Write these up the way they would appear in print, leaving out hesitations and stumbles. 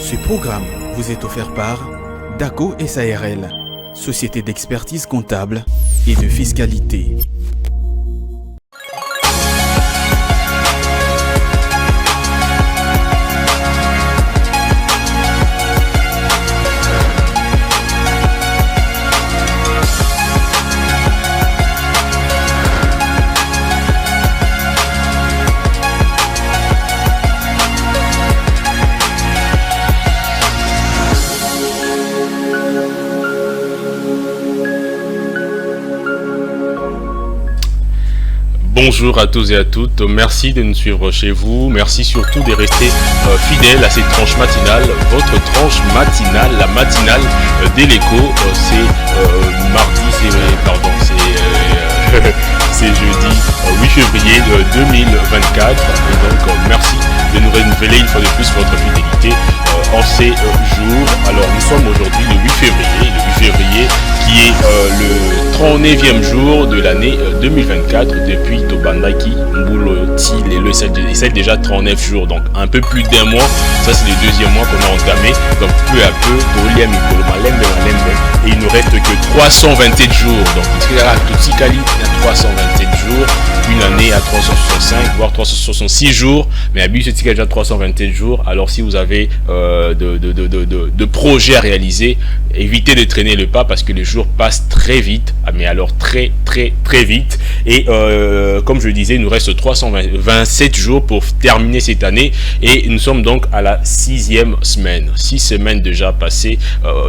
Ce programme vous est offert par DACO SARL, Société d'expertise comptable et de fiscalité. Bonjour à tous et à toutes, merci de nous suivre chez vous, merci surtout de rester fidèles à cette tranche matinale, votre tranche matinale, la matinale des l'écho, c'est mardi, c'est jeudi 8 février 2024, et donc merci de nous renouveler une fois de plus votre fidélité en ces jours. Alors nous sommes aujourd'hui le 8 février qui est le 39e jour de l'année 2024 depuis Tobandaki, Mbulo, Til et le c'est déjà 39 jours, donc un peu plus d'un mois. Ça c'est le deuxième mois qu'on a entamé, donc peu à peu, et il nous reste que 327 jours, donc il y a 327 jours, une année à 365 voire 366 jours, mais à but c'est déjà 327 jours. Alors si vous avez de projets à réaliser, évitez de traîner le pas parce que les jours passent très vite, mais alors très vite, et comme je le disais, il nous reste 327 jours pour terminer cette année, et nous sommes donc à la 6e semaine, 6 semaines déjà passées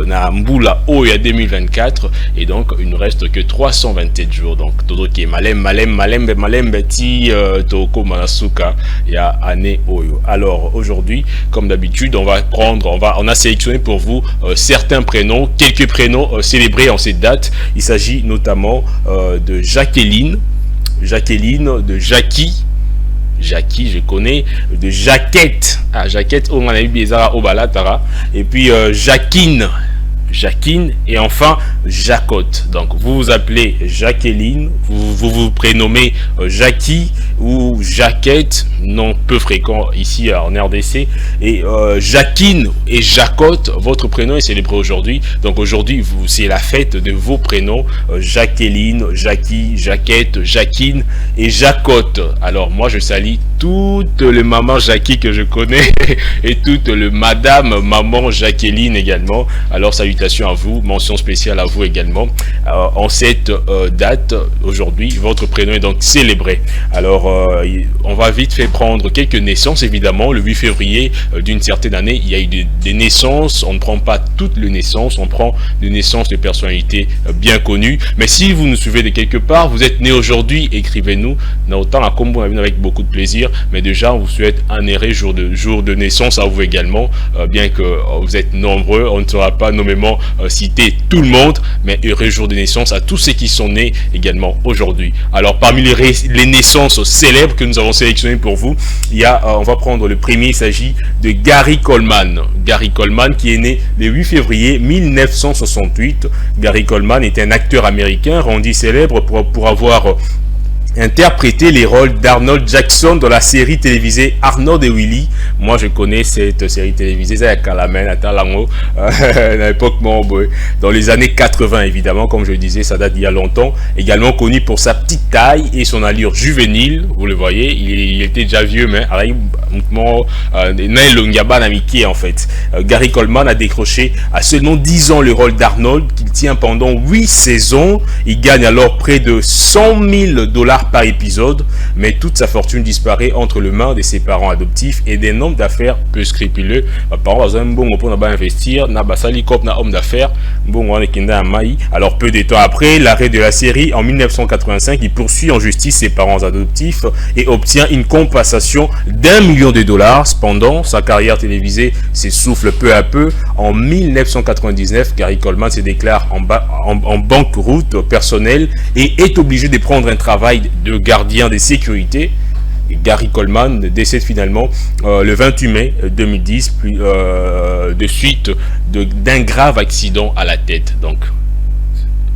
na Mbula Oya 2024, et donc il nous reste que 327 jours, donc todo qui est malem beti toko manasuka ya année Oyo. Alors aujourd'hui, comme d'habitude, on a sélectionné pour vous certains prénoms, quelques prénoms célébrés en cette date. Il s'agit notamment de Jacqueline, de Jackie, je connais, de Jaquette, Jaquette, on a eu bizarre au balatara, et puis Jacquine, et enfin Jacotte. Donc vous vous appelez Jacqueline, vous vous prénommez Jackie ou Jaquette, nom peu fréquent ici en RDC, et Jacquine et Jacotte, votre prénom est célébré aujourd'hui. Donc aujourd'hui c'est la fête de vos prénoms, Jacqueline, Jackie, Jaquette, Jacquine et Jacotte. Alors moi je salue toutes les mamans Jackie que je connais et toutes les madame maman Jacqueline également. Alors salutations à vous, mention spéciale à vous également. En cette date aujourd'hui, votre prénom est donc célébré. Alors on va vite fait prendre quelques naissances. Évidemment, le 8 février d'une certaine année, il y a eu des naissances. On ne prend pas toutes les naissances, on prend des naissances de personnalités bien connues. Mais si vous nous suivez de quelque part, vous êtes né aujourd'hui, écrivez-nous. Autant à combo avec beaucoup de plaisir. Mais déjà, on vous souhaite un heureux jour de naissance à vous également. Bien que vous êtes nombreux, on ne saura pas nommément citer tout le monde, mais heureux jour de naissance à tous ceux qui sont nés également aujourd'hui. Alors parmi les naissances célèbres que nous avons sélectionnées pour vous, il y a, on va prendre le premier, il s'agit de Gary Coleman. Gary Coleman qui est né le 8 février 1968. Gary Coleman est un acteur américain rendu célèbre pour avoir interprété les rôles d'Arnold Jackson dans la série télévisée Arnold et Willy. Moi je connais cette série télévisée, ça à l'époque dans les années 80 évidemment, comme je le disais, ça date d'il y a longtemps. Également connu pour sa petite taille et son allure juvénile, vous le voyez, il était déjà vieux, mais en fait. Gary Coleman a décroché à seulement 10 ans le rôle d'Arnold qu'il tient pendant 8 saisons. Il gagne alors près de $100,000 par épisode, mais toute sa fortune disparaît entre les mains de ses parents adoptifs et des hommes d'affaires peu scrupuleux. Parents ont un bon pour investir, n'a basali cop na homme d'affaires, bon alors peu de temps après l'arrêt de la série en 1985, il poursuit en justice ses parents adoptifs et obtient une compensation d'$1 million. Cependant, sa carrière télévisée s'essouffle peu à peu. En 1999, Gary Coleman se déclare en banqueroute personnelle et est obligé de prendre un travail de gardien de sécurité. Gary Coleman décède finalement le 28 mai 2010 de suite d'un grave accident à la tête. Donc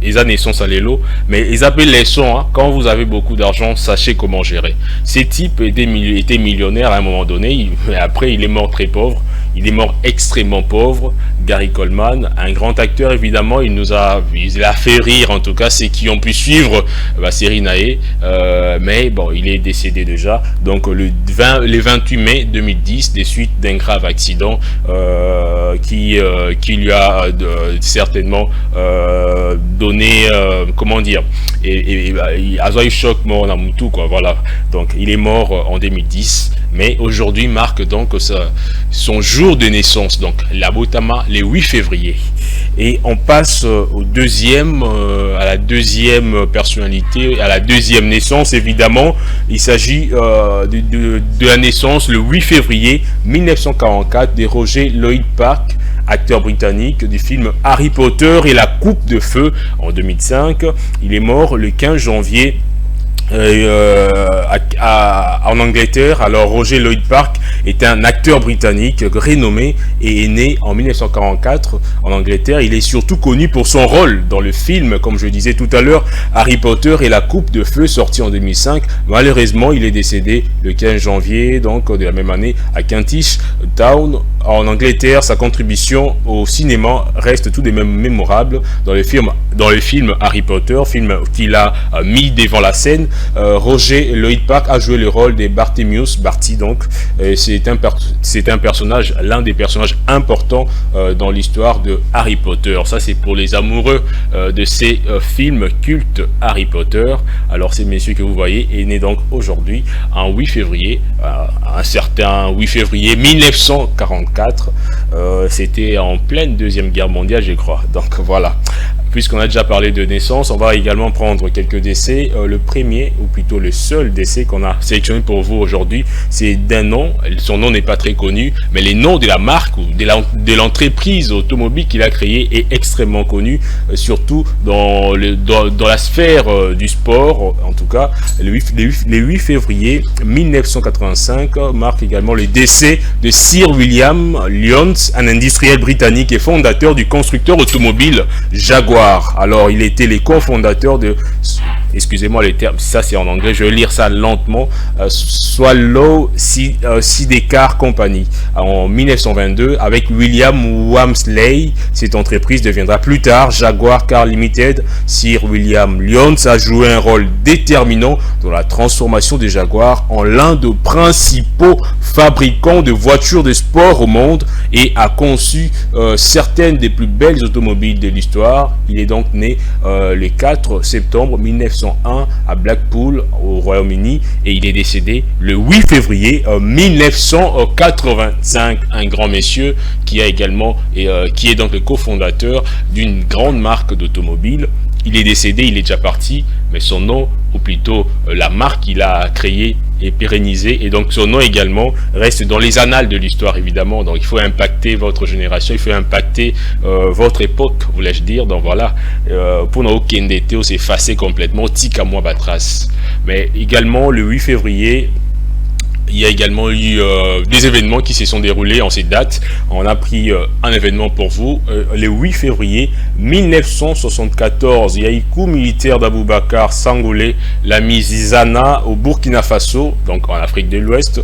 ils ont naissance à l'élo, mais ils appellent les sons. Hein. Quand vous avez beaucoup d'argent, sachez comment gérer. Ces types étaient millionnaires à un moment donné, mais après il est mort très pauvre. Il est mort extrêmement pauvre. Gary Coleman, un grand acteur évidemment, il a fait rire en tout cas ceux qui ont pu suivre la série Nae, mais bon, il est décédé déjà. Donc le 28 mai 2010, des suites d'un grave accident qui lui a certainement donné, comment dire, et Azoy Choc mort Namutu, quoi, voilà. Donc il est mort en 2010, mais aujourd'hui marque donc son jour de naissance, donc la Botama, le 8 février. Et on passe à la deuxième personnalité, à la deuxième naissance évidemment. Il s'agit de la naissance le 8 février 1944 de Roger Lloyd Park, acteur britannique du film Harry Potter et la Coupe de Feu en 2005. Il est mort le 15 janvier en Angleterre. Alors Roger Lloyd Park est un acteur britannique renommé et est né en 1944 en Angleterre. Il est surtout connu pour son rôle dans le film, comme je disais tout à l'heure, Harry Potter et la Coupe de Feu, sorti en 2005. Malheureusement, il est décédé le 15 janvier donc de la même année à Kentish Town en Angleterre. Sa contribution au cinéma reste tout de même mémorable dans le film Harry Potter, film qu'il a mis devant la scène. Roger Lloyd Park a joué le rôle de Barthélemy Barty, donc c'est un personnage, l'un des personnages importants dans l'histoire de Harry Potter. Ça, c'est pour les amoureux de ces films cultes Harry Potter. Alors ces messieurs que vous voyez est né donc aujourd'hui en 8 février, un certain 8 février 1944. C'était en pleine Deuxième Guerre mondiale, je crois. Donc voilà. Puisqu'on a déjà parlé de naissance, on va également prendre quelques décès. Le premier, ou plutôt le seul décès qu'on a sélectionné pour vous aujourd'hui, c'est d'un nom. Son nom n'est pas très connu, mais les noms de la marque ou de l'entreprise automobile qu'il a créée est extrêmement connu, surtout dans la sphère du sport. En tout cas, le 8 février 1985 marque également le décès de Sir William Lyons, un industriel britannique et fondateur du constructeur automobile Jaguar. Alors, il était les cofondateurs de, excusez-moi les termes, ça c'est en anglais, je vais lire ça lentement, Swallow Sidecar Company en 1922 avec William Walmsley. Cette entreprise deviendra plus tard Jaguar Car Limited. Sir William Lyons a joué un rôle déterminant dans la transformation des Jaguars en l'un des principaux fabricants de voitures de sport au monde et a conçu certaines des plus belles automobiles de l'histoire. Il est donc né le 4 septembre 1901 à Blackpool au Royaume-Uni et il est décédé le 8 février 1985. Un grand monsieur qui a également qui est donc le cofondateur d'une grande marque d'automobile. Il est décédé, il est déjà parti, mais son nom, ou plutôt la marque qu'il a créée, est pérennisée, et donc son nom également reste dans les annales de l'histoire évidemment. Donc il faut impacter votre génération, il faut impacter votre époque, voulais-je dire. Donc voilà, pour n'aucun Kendete s'effacer complètement, tika moi batras. Mais également le 8 février, il y a également eu des événements qui se sont déroulés en cette date. On a pris un événement pour vous. Le 8 février 1974, il y a eu coup militaire d'Aboubacar Sangoulé Lamizana au Burkina Faso, donc en Afrique de l'Ouest.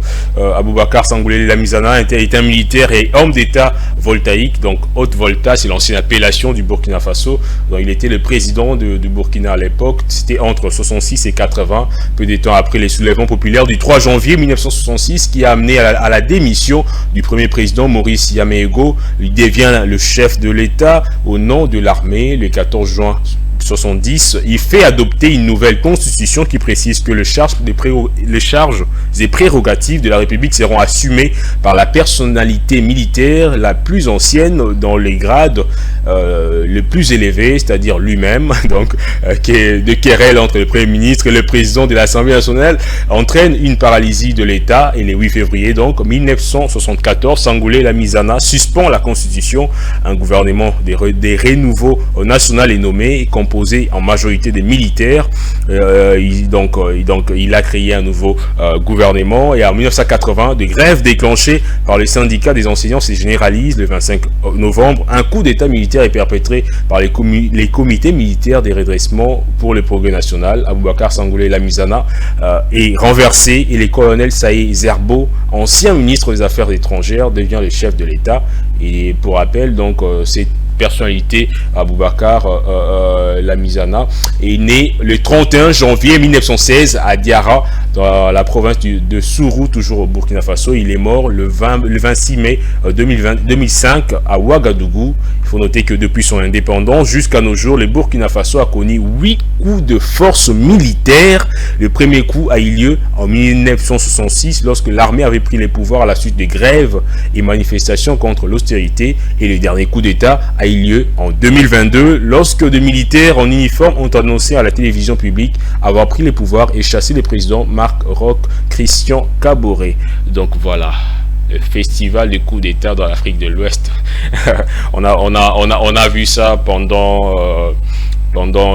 Aboubacar Sangoulé Lamizana était un militaire et homme d'État voltaïque, donc Haute Volta, c'est l'ancienne appellation du Burkina Faso. Donc il était le président du Burkina à l'époque. C'était entre 66 et 80, peu de temps après les soulèvements populaires du 3 janvier 1966 qui a amené à la démission du premier président Maurice Yamégo. Il devient le chef de l'État au nom de l'armée le 14 juin 70. Il fait adopter une nouvelle constitution qui précise que les charges et prérogatives de la République seront assumées par la personnalité militaire la plus ancienne dans les grades le plus élevés, c'est-à-dire lui-même. Donc de querelle entre le Premier ministre et le président de l'Assemblée nationale entraîne une paralysie de l'État et le 8 février donc 1974, Sangoulé Lamizana suspend la constitution. Un gouvernement des renouveaux national est nommé et composé composé en majorité des militaires. Il a créé un nouveau gouvernement, et en 1980, de grève déclenchée par le syndicat des enseignants se généralise. Le 25 novembre, un coup d'état militaire est perpétré par les comités militaires des redressements pour le progrès national. Aboubacar Sangoulé Lamizana est renversé, et le colonel Saïd Zerbo, ancien ministre des Affaires étrangères, devient le chef de l'État. Et pour rappel, donc, cette personnalité, Aboubacar Lamizana, est né le 31 janvier 1916 à Diara, dans la province de Sourou, toujours au Burkina Faso. Il est mort le 26 mai 2005 à Ouagadougou. Il faut noter que depuis son indépendance jusqu'à nos jours, le Burkina Faso a connu 8 coups de force militaire. Le premier coup a eu lieu en 1966, lorsque l'armée avait pris les pouvoirs à la suite de grèves et manifestations contre l'austérité. Et le dernier coup d'État a eu lieu en 2022, lorsque des militaires en uniforme ont annoncé à la télévision publique avoir pris les pouvoirs et chassé le président Marc-Roch Christian Kaboré. Donc voilà, le festival des coups d'État dans l'Afrique de l'Ouest. on a vu ça pendant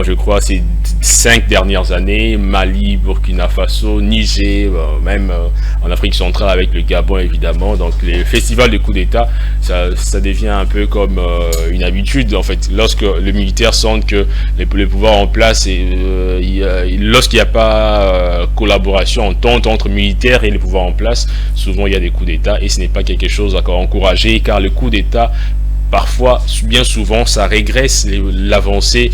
je crois, ces 5 dernières années. Mali, Burkina Faso, Niger, même en Afrique centrale avec le Gabon évidemment. Donc les festivals de coups d'État, ça devient un peu comme une habitude en fait. Lorsque le militaire sent que les pouvoirs en place, lorsqu'il n'y a pas collaboration, entente entre militaires et les pouvoirs en place, souvent il y a des coups d'État, et ce n'est pas quelque chose à encourager, car le coup d'État, parfois, bien souvent, ça régresse l'avancée,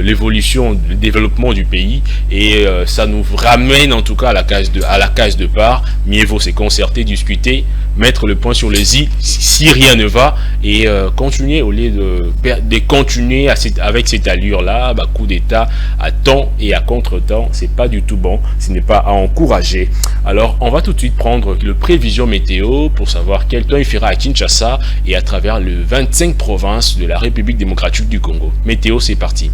l'évolution, le développement du pays, et ça nous ramène en tout cas à la case de départ. Mieux vaut se concerter, discuter, mettre le point sur les i si rien ne va, et continuer au lieu de continuer avec cette allure-là. Coup d'État à temps et à contre-temps, c'est pas du tout bon, ce n'est pas à encourager. Alors, on va tout de suite prendre le prévision météo pour savoir quel temps il fera à Kinshasa et à travers le 25 provinces de la République démocratique du Congo. Météo, c'est parti.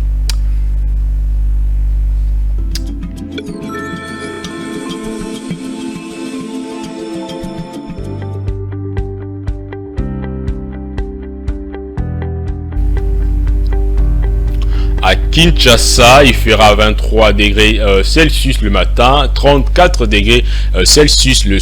À Kinshasa, il fera 23 degrés Celsius le matin, 34 degrés Celsius le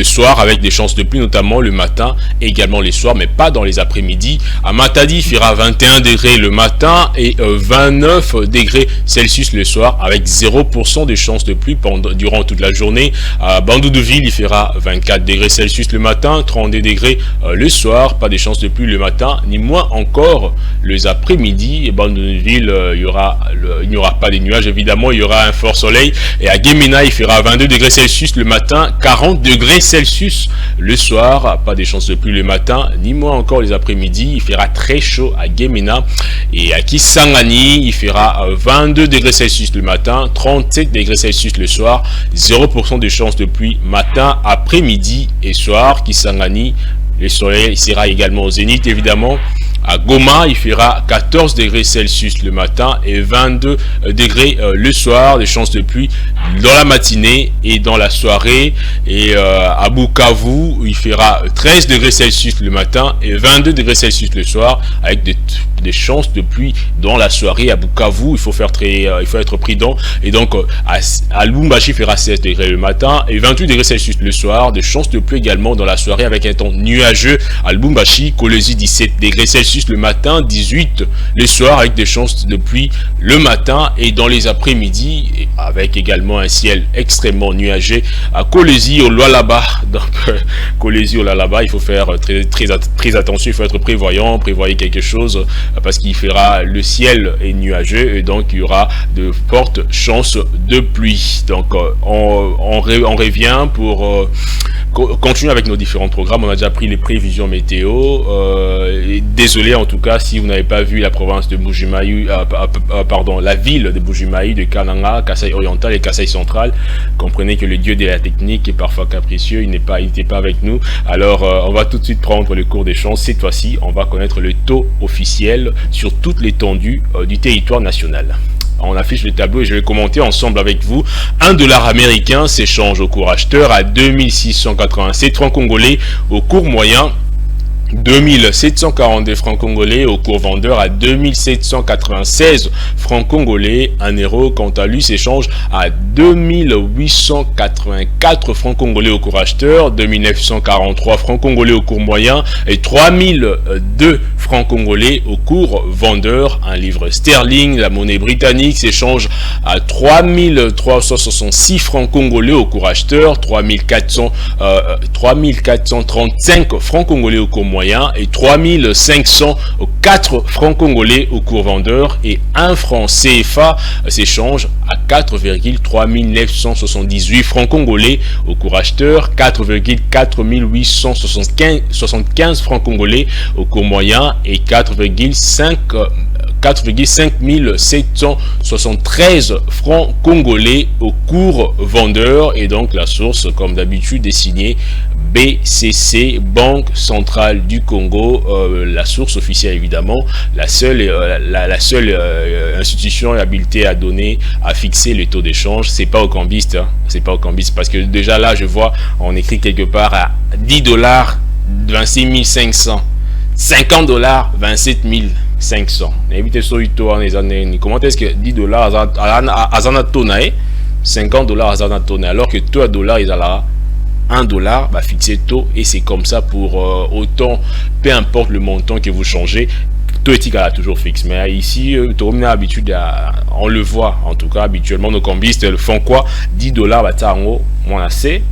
soir, avec des chances de pluie notamment le matin, également les soirs, mais pas dans les après-midi. À Matadi, il fera 21 degrés le matin et 29 degrés Celsius le soir, avec 0% de chances de pluie durant toute la journée. À Bandoudouville, il fera 24 degrés Celsius le matin, 32 degrés le soir, pas de chances de pluie le matin, ni moins encore les après-midi. Et Bandoudouville, il n'y aura pas de nuages évidemment, il y aura un fort soleil. Et à Guémena, il fera 22 degrés Celsius le matin, 40 degrés Celsius le soir, pas de chances de pluie le matin, ni moins encore les après-midi. Il fera très chaud à Guémena. Et à Kisangani, il fera 22 degrés Celsius le matin, 37 degrés Celsius le soir, 0% de chances de pluie matin, après-midi et soir. Kisangani, le soleil sera également au zénith évidemment. À Goma, il fera 14 degrés Celsius le matin et 22 degrés le soir. Des chances de pluie dans la matinée et dans la soirée. Et à Bukavu, il fera 13 degrés Celsius le matin et 22 degrés Celsius le soir, avec des chances de pluie dans la soirée. À Bukavu, il faut être prudent. Et donc à Lubumbashi, il fera 16 degrés le matin et 28 degrés Celsius le soir. Des chances de pluie également dans la soirée, avec un temps nuageux à Lubumbashi. Kolwezi, 17 degrés Celsius le matin, 18 le soir, avec des chances de pluie le matin et dans les après-midi, avec également un ciel extrêmement nuageux à Kolwezi au Lualaba. Donc Kolwezi au Lualaba, il faut faire très attention, il faut être prévoyant, prévoyez quelque chose, parce qu'il fera, le ciel est nuageux et donc il y aura de fortes chances de pluie. Donc on revient pour continuer avec nos différents programmes. On a déjà pris les prévisions météo. Désolé en tout cas si vous n'avez pas vu la province de Bujimaï, la ville de Bujimaï, de Kananga, Kasaï oriental et Kasaï central. Comprenez que le dieu de la technique est parfois capricieux, il n'était pas avec nous. Alors on va tout de suite prendre le cours des chances. Cette fois-ci, on va connaître le taux officiel sur toute l'étendue du territoire national. On affiche le tableau et je vais commenter ensemble avec vous. $1 américain s'échange au cours acheteur à 2687 francs congolais, au cours moyen 2742 francs congolais au cours vendeur à 2796 francs congolais. Un euro, quant à lui, s'échange à 2884 francs congolais au cours acheteur, 2943 francs congolais au cours moyen et 3002 francs congolais au cours vendeur. Un livre sterling, la monnaie britannique, s'échange à 3366 francs congolais au cours acheteur, 3435 francs congolais au cours moyen et 3504 francs congolais au cours vendeur, et un franc CFA s'échange à 4,3978 francs congolais au cours acheteur, 4,4875 francs congolais au cours moyen et 4,5773 francs congolais au cours vendeur. Et donc la source, comme d'habitude, est signée BCC, Banque Centrale du Congo, la source officielle évidemment, la seule institution habilitée à donner, à fixer les taux d'échange. C'est pas au cambiste, hein. C'est pas au cambiste, parce que déjà là je vois on écrit quelque part à $10 26 500, $50 27 500. Évitez ça les années. Comment est-ce que $10 à Zanatonae, $50 à Zanatonae, alors que toi dollar ils allaient $1 bah fixer taux, et c'est comme ça pour autant, peu importe le montant que vous changez, taux éthique a toujours fixe. Mais ici on a l'habitude, on le voit en tout cas habituellement, nos cambistes font quoi? $10 bah tango moins assez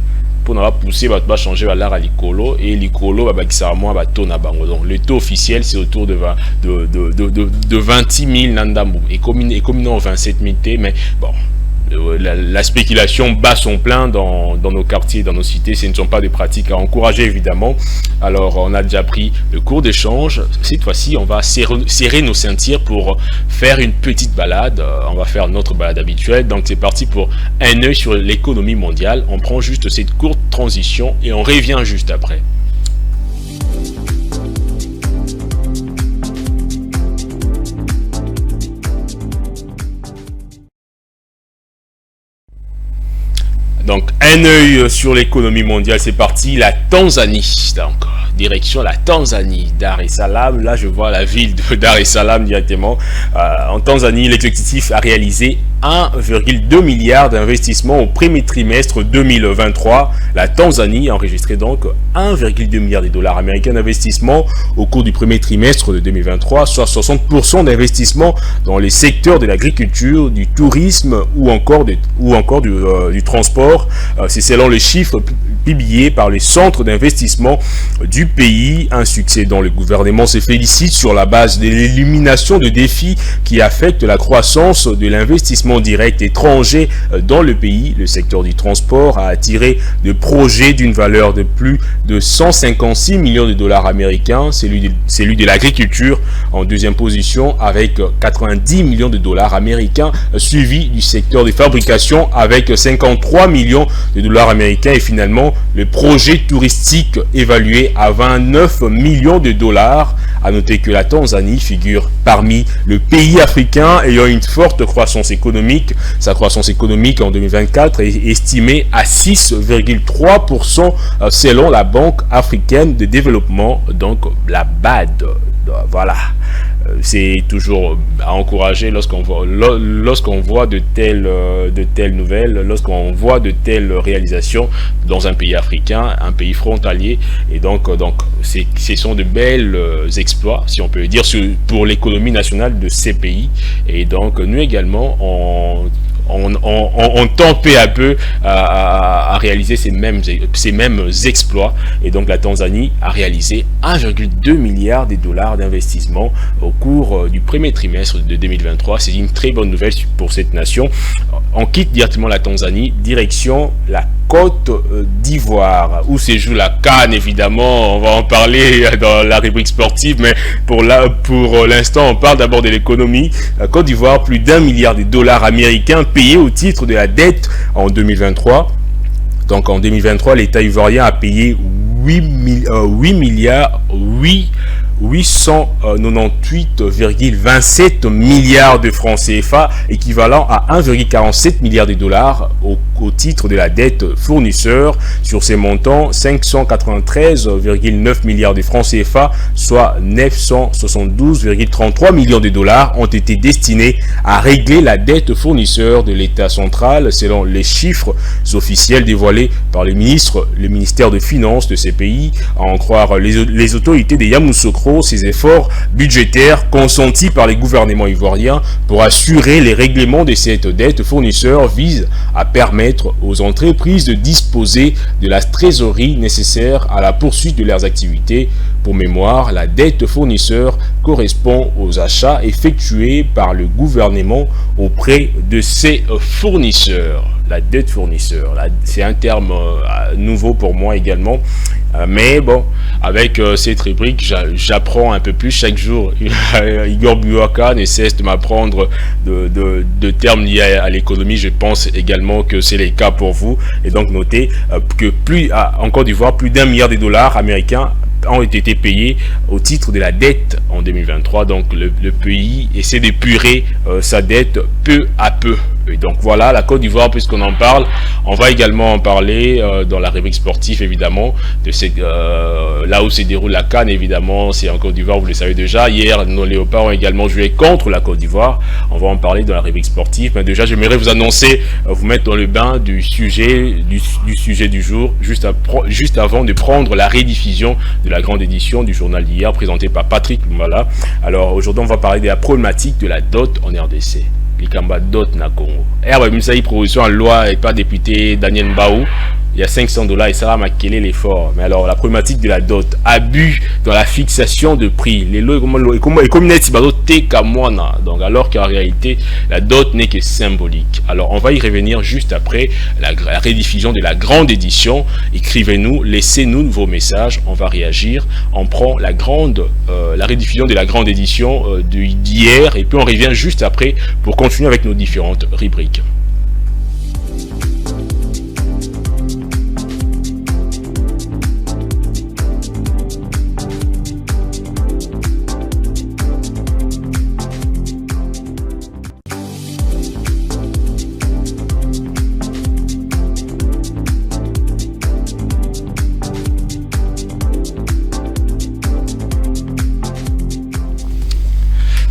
pour ne pas pousser, va changer l'art à l'icolo, et l'icolo va qui ça moins va taux na bango. Donc le taux officiel c'est autour de 20 000 nandambu et communant 27 000 T, mais bon. La spéculation bat son plein dans nos quartiers, dans nos cités. Ce ne sont pas des pratiques à encourager évidemment. Alors on a déjà pris le cours d'échange. Cette fois-ci on va serrer nos ceintures pour faire une petite balade. On va faire notre balade habituelle. Donc c'est parti pour un œil sur l'économie mondiale. On prend juste cette courte transition et on revient juste après. Donc, un œil sur l'économie mondiale, c'est parti. La Tanzanie, donc, direction la Tanzanie, Dar es Salaam. Là, je vois la ville de Dar es Salaam directement. En Tanzanie, l'exécutif a réalisé 1,2 milliard d'investissements au premier trimestre 2023. La Tanzanie a enregistré donc 1,2 milliard de dollars américains d'investissement au cours du premier trimestre de 2023, soit 60% d'investissement dans les secteurs de l'agriculture, du tourisme ou encore du transport. C'est selon les chiffres publiés par les centres d'investissement du pays. Un succès dont le gouvernement se félicite sur la base de l'élimination de défis qui affectent la croissance de l'investissement direct étranger dans le pays. Le secteur du transport a attiré de projets d'une valeur de plus de 156 millions de dollars américains. Celui de l'agriculture en deuxième position avec 90 millions de dollars américains, suivi du secteur des fabrications avec 53 millions de dollars américains, et finalement le projet touristique évalué à 29 millions de dollars. À noter que la Tanzanie figure parmi les pays africains ayant une forte croissance économique. Sa croissance économique en 2024 est estimée à 6,3% selon la Banque africaine de développement, donc la BAD. Voilà. C'est toujours à encourager lorsqu'on voit de telles nouvelles, lorsqu'on voit de telles réalisations dans un pays africain, un pays frontalier. Et donc ce sont de belles exploits, si on peut le dire, pour l'économie nationale de ces pays. Et donc nous également on tend peu à peu à réaliser ces mêmes exploits. Et donc la Tanzanie a réalisé 1,2 milliard de dollars d'investissement au cours du premier trimestre de 2023. C'est une très bonne nouvelle pour cette nation. On quitte directement la Tanzanie, direction la Côte d'Ivoire, où se joue la CAN évidemment. On va en parler dans la rubrique sportive, mais pour l'instant on parle d'abord de l'économie. La Côte d'Ivoire, plus d'1 milliard de dollars américains payés au titre de la dette en 2023. Donc en 2023, l'État ivoirien a payé 8 898,27 milliards de francs CFA, équivalent à 1,47 milliard de dollars au titre de la dette fournisseur. Sur ces montants, 593,9 milliards de francs CFA, soit 972,33 millions de dollars, ont été destinés à régler la dette fournisseur de l'État central, selon les chiffres officiels dévoilés par le ministère de Finances de ces pays. À en croire les autorités de Yamoussoukro, ces efforts budgétaires consentis par les gouvernements ivoiriens pour assurer les règlements de cette dette fournisseur visent à permettre aux entreprises de disposer de la trésorerie nécessaire à la poursuite de leurs activités. Pour mémoire, la dette fournisseur correspond aux achats effectués par le gouvernement auprès de ses fournisseurs. La dette fournisseur, c'est un terme nouveau pour moi également. Mais bon, avec cette rubrique, j'apprends un peu plus chaque jour. Igor Buaka ne cesse de m'apprendre de termes liés à l'économie. Je pense également que c'est le cas pour vous. Et donc notez que en Côte d'Ivoire, plus d'1 milliard de dollars américains ont été payés au titre de la dette en 2023. Donc le pays essaie d'épurer sa dette peu à peu. Et donc voilà, la Côte d'Ivoire, puisqu'on en parle, on va également en parler dans la rubrique sportive, évidemment, là où se déroule la CAN, évidemment, c'est en Côte d'Ivoire, vous le savez déjà. Hier, nos Léopards ont également joué contre la Côte d'Ivoire. On va en parler dans la rubrique sportive. Mais déjà, j'aimerais vous annoncer, vous mettre dans le bain du sujet du jour, juste avant de prendre la rediffusion de la grande édition du journal d'hier, présentée par Patrick Lumala. Alors aujourd'hui, on va parler de la problématique de la dot en RDC. Likamba dot na Congo. Et proposition en loi et pas député Daniel Mbaou. Il y a $500 et ça va maquiller l'effort. Mais alors, la problématique de la dot, abus dans la fixation de prix. Les lois, donc, alors qu'en réalité, la dot n'est que symbolique. Alors, on va y revenir juste après la rediffusion de la grande édition. Écrivez-nous, laissez-nous vos messages. On va réagir. On prend la rediffusion de la grande édition d'hier et puis on revient juste après pour continuer avec nos différentes rubriques.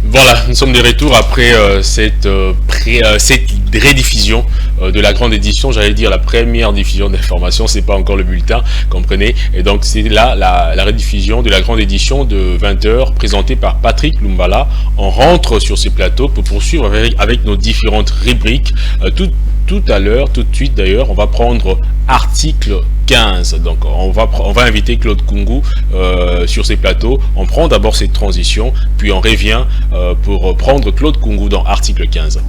Voilà, nous sommes de retour après cette rediffusion de la grande édition, j'allais dire la première diffusion d'informations, c'est pas encore le bulletin, comprenez. Et donc c'est là la rediffusion de la grande édition de 20h présentée par Patrick Lumbala. On rentre sur ces plateaux pour poursuivre avec nos différentes rubriques. Tout à l'heure, tout de suite d'ailleurs, on va prendre article 15. Donc on va inviter Claude Kungu sur ces plateaux. On prend d'abord cette transition, puis on revient pour prendre Claude Kungu dans article 15.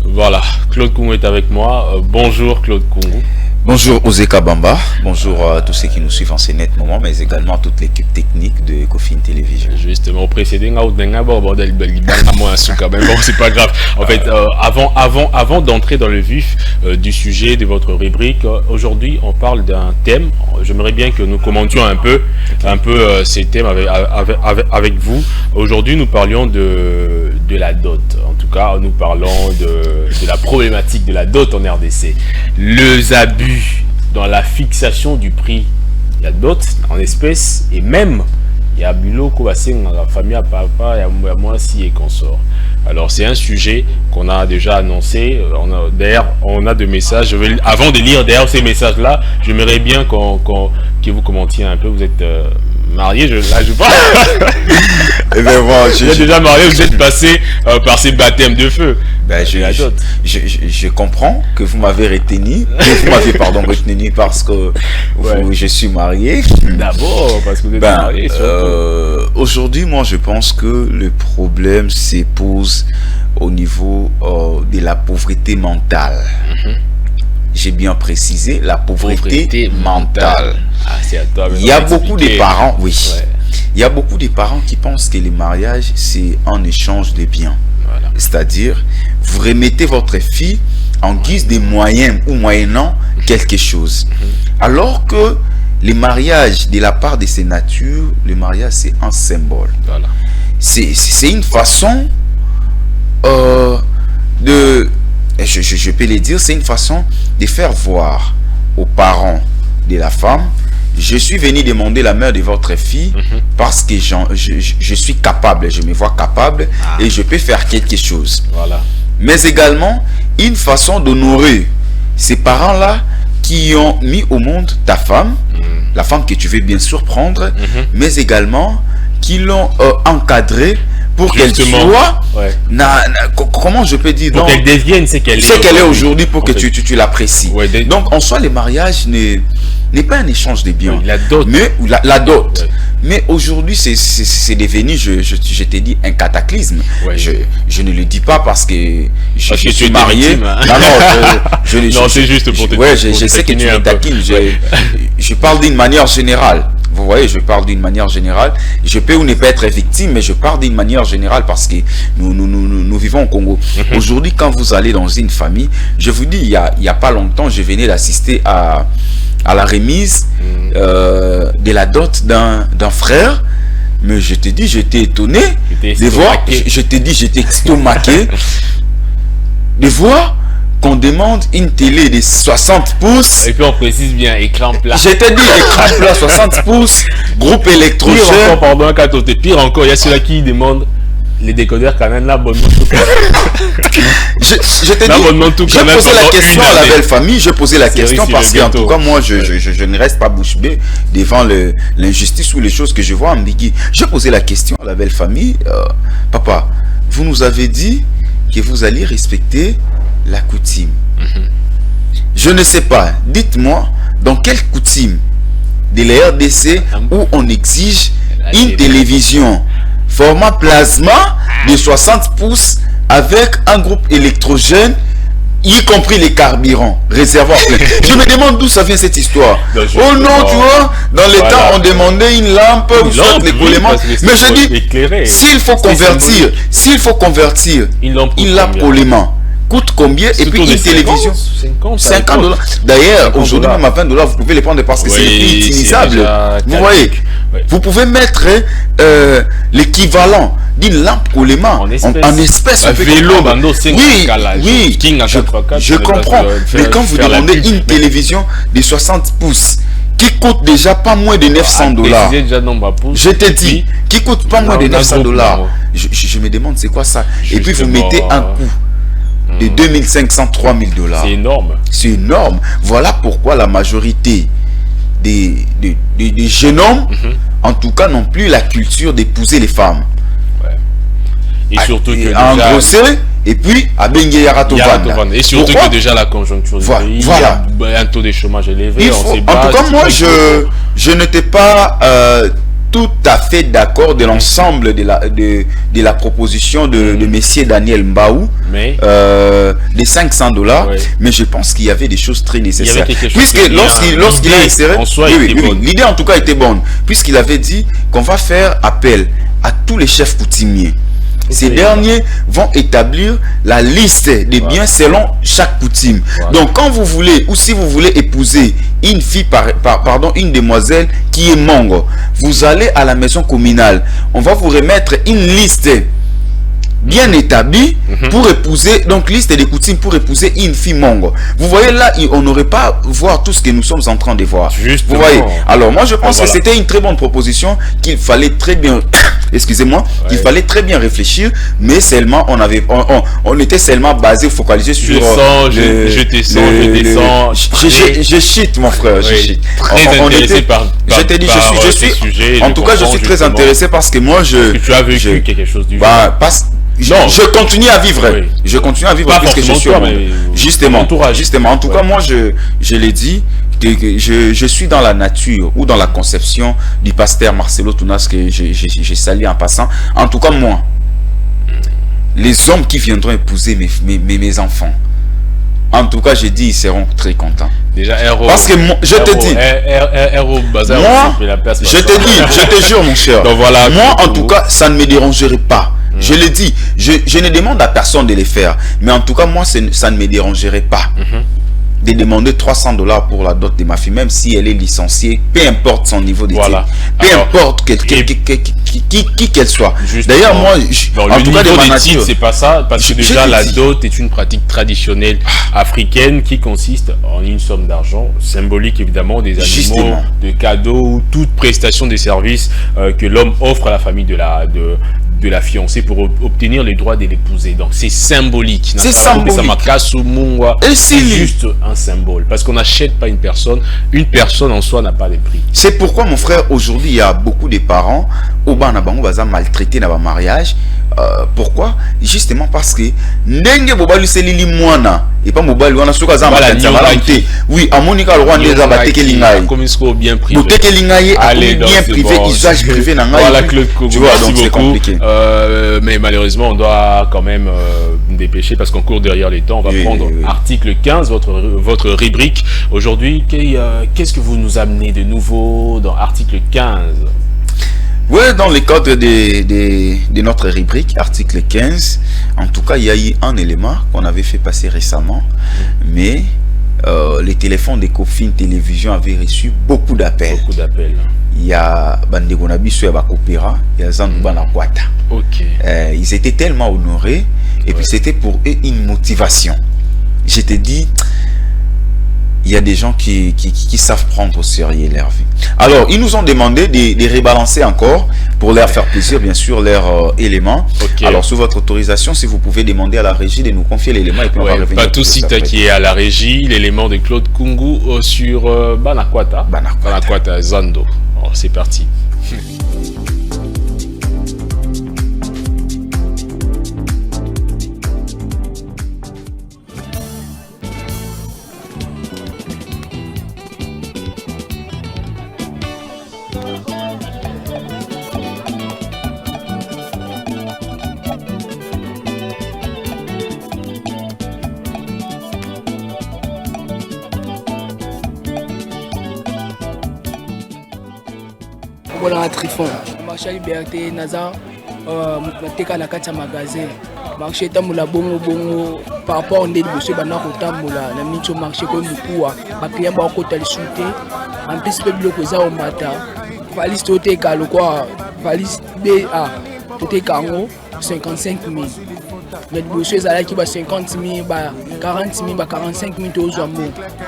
Voilà, Claude Kungu est avec moi. Bonjour Claude Kungu. Bonjour Ozeka Bamba, bonjour à tous ceux qui nous suivent en ce net moment, mais également à toute l'équipe technique de Ecofin Television. Justement, au précédent, bon, c'est pas grave. En fait, avant d'entrer dans le vif du sujet de votre rubrique, aujourd'hui, on parle d'un thème. J'aimerais bien que nous commentions un peu ces thèmes avec vous. Aujourd'hui, nous parlions de la dot. En tout cas, nous parlons de la problématique de la dot en RDC. Les abus dans la fixation du prix. Il y a dot en espèces et même il y a bulot la famille à papa, il y a moi si et consort. Alors c'est un sujet qu'on a déjà annoncé. D'ailleurs, on a des messages. Avant de lire d'ailleurs ces messages-là, j'aimerais bien que vous commentiez un peu. Vous êtes marié, je parle. Eh bien, bon, vous êtes déjà marié, vous êtes passé par ces baptêmes de feu. Ben, je comprends que vous m'avez retenu, retenu parce que je suis marié. D'abord, parce que vous êtes marié. Aujourd'hui, moi, je pense que le problème se pose au niveau de la pauvreté mentale. J'ai bien précisé la pauvreté mentale. Ah, c'est à toi. Il y a beaucoup de parents, oui. Ouais. Il y a beaucoup de parents qui pensent que le mariage, c'est un échange de biens. Voilà. C'est-à-dire, vous remettez votre fille en guise de moyens ou moyennant quelque chose. Alors que le mariage, de la part de ces natures, le mariage, c'est un symbole. Voilà. C'est une façon je peux le dire, c'est une façon de faire voir aux parents de la femme: je suis venu demander la main de votre fille parce que je suis capable, je me vois capable et je peux faire quelque chose. Voilà. Mais également une façon d'honorer ces parents-là qui ont mis au monde ta femme, la femme que tu veux bien sûr prendre, mais également qui l'ont encadrée pour qu'elle soit, comment je peux dire, pour qu'elle devienne ce qu'elle est aujourd'hui, pour que tu l'apprécies. Ouais, donc en soi, le mariage n'est pas un échange de biens, la dot. mais la dot. Ouais. Mais aujourd'hui, c'est devenu, je t'ai dit, un cataclysme. Ouais. Je ne le dis pas parce que je suis marié. Victime, hein. Non, c'est juste pour te dire. Ouais, je sais que tu me taquines. Je parle d'une manière générale. Vous voyez, je parle d'une manière générale. Je peux ou ne pas être victime, mais je parle d'une manière générale parce que nous vivons au Congo. Aujourd'hui, quand vous allez dans une famille, je vous dis, il y a pas longtemps, je venais d'assister à la remise de la dot d'un frère. Mais je te dis, j'étais étonné de voir, je te dis, j'étais estomaqué de voir qu'on demande une télé de 60 pouces. Et puis on précise bien, écran plat. Je t'ai dit, écran plat, 60 pouces, groupe électrogène. Pire encore, pardon, pire encore, il y a ceux-là qui demandent les décodeurs Canal, l'abonnement tout cas. Je t'ai dit, j'ai posé la question à la belle famille, j'ai posé la question parce qu'en tout cas, moi, je ne reste pas bouche bée devant l'injustice ou les choses que je vois ambiguës. J'ai posé la question à la belle famille: papa, vous nous avez dit que vous alliez respecter la coutume. Je ne sais pas, dites-moi, dans quelle coutume de la RDC où on exige une télévision format plasma de 60 pouces avec un groupe électrogène, y compris les carburants, réservoir plein. Je me demande d'où ça vient cette histoire. Oh non, tu vois, dans les temps on demandait une lampe ou soit l'écoulement. Mais je dis, s'il faut convertir une lampe collement, coûte combien? Et puis une télévision, 50 $. D'ailleurs, aujourd'hui même à 20 $, vous pouvez les prendre parce que c'est inutilisable. Vous voyez, vous pouvez mettre l'équivalent d'une lampe collement en espèces. Un vélo, oui, je comprends. Mais quand vous demandez une télévision de 60 pouces qui coûte déjà pas moins de 900 $, je te dis, qui coûte pas moins de 900 $, je me demande c'est quoi ça. Et puis vous mettez un coût de 2500, 3000 $. C'est énorme. C'est énorme. Voilà pourquoi la majorité des jeunes hommes, en tout cas, n'ont plus la culture d'épouser les femmes. Ouais. Et surtout que à engrosser, et puis à Bengue Yaratovan. Et surtout que déjà la conjoncture du pays, voilà. Il y a un taux de chômage élevé. En tout cas, moi, je n'étais pas tout à fait d'accord de l'ensemble de la proposition de messieurs Daniel Mbaou, des 500 $, mais je pense qu'il y avait des choses très nécessaires. Puisque lorsqu'il a inséré, l'idée en tout cas était bonne, puisqu'il avait dit qu'on va faire appel à tous les chefs coutumiers. Ces derniers vont établir la liste des biens selon chaque coutume. Donc quand vous voulez, ou si vous voulez épouser une fille, une demoiselle qui est mongre, vous allez à la maison communale. On va vous remettre une liste bien établie pour épouser, donc liste des coutumes pour épouser une fille mongre. Vous voyez là, on n'aurait pas voir tout ce que nous sommes en train de voir. Justement. Vous voyez. Alors moi je pense que c'était une très bonne proposition qu'il fallait très bien, excusez-moi, qu'il fallait très bien réfléchir, mais seulement on était seulement basé, focalisé sur je descends. Je chite mon frère, je chite. Très intéressé par je t'ai dit, je suis en tout cas je suis très intéressé parce que moi tu as vécu quelque chose du genre. Non, je continue à vivre. Je continue à vivre puisque je suis justement. En tout cas, moi, je l'ai dit, que je suis dans la nature ou dans la conception du pasteur Marcelo Tounas que j'ai sali en passant. En tout cas, moi, les hommes qui viendront épouser mes enfants, En tout cas, j'ai dit, ils seront très contents. Déjà, Aero. Parce que je te dis. Aero, bazar, moi, je te dis, je te jure, mon cher. Donc voilà. Moi, en tout cas, ça ne me dérangerait pas. Je le dis, je ne demande à personne de les faire. Mais en tout cas, moi, ça ne me dérangerait pas. De demander $300 pour la dot de ma fille, même si elle est licenciée, peu importe son niveau d'études, peu importe qui qu'elle soit. D'ailleurs, moi, en tout cas, d'études, c'est pas ça, parce que déjà la dot est une pratique traditionnelle africaine qui consiste en une somme d'argent symbolique, évidemment, des animaux, de cadeaux ou toute prestation de services que l'homme offre à la famille de la fiancée pour obtenir les droits de l'épouser. Donc c'est symbolique. C'est symbolique. C'est juste un symbole. Parce qu'on n'achète pas une personne. Une personne en soi n'a pas de prix. C'est pourquoi, mon frère, aujourd'hui, il y a beaucoup de parents au bas na bango baza maltraité dans le mariage. Pourquoi? Justement parce que ndenge bobali selili mwana et pas mobali wana soka za makanza malante. Oui, à Monica le roi ndeza bateke lingai. Comme il soit bien privé. Bateke lingai bien privé, usage privé na ngai. Voilà, Claude Kogo. Tu vois, donc c'est compliqué. Mais malheureusement, on doit quand même dépêcher parce qu'on court derrière les temps. On va prendre article 15, votre rubrique. Aujourd'hui, qu'est-ce que vous nous amenez de nouveau dans article 15? Oui, dans le cadre de notre rubrique, article 15, en tout cas, il y a eu un élément qu'on avait fait passer récemment, mais les téléphones des Cofin Télévision avaient reçu beaucoup d'appels. Beaucoup d'appels. Il y a Bandegonabi sur Bakopera, il y a Zandouba Nakwata. Ok. Ils étaient tellement honorés, et puis c'était pour eux une motivation. Je te dis, il y a des gens qui savent prendre au sérieux leur vie. Alors, ils nous ont demandé de rebalancer encore pour leur faire plaisir, bien sûr, leurs éléments. Okay. Alors, sous votre autorisation, si vous pouvez demander à la régie de nous confier l'élément et puis on va revenir. Pas tout site qui est à la régie, l'élément de Claude Kungu sur Banakwata. Banakwata Zando. Oh, c'est parti. Voilà, Trifon. Marché Liberté, Naza, Teka na kati ya magasin. Marché tamula bongo par rapport au ndeli bosse bana ko tamula na micho marché ko mukuwa. Ba client ba ko tali shooté. En plus pe biloko za o mata. Valise toteka lokwa valise BA. Toteka ngo 55 000. Les bosseux à qui 50 000, 40 000, 45 000 euros.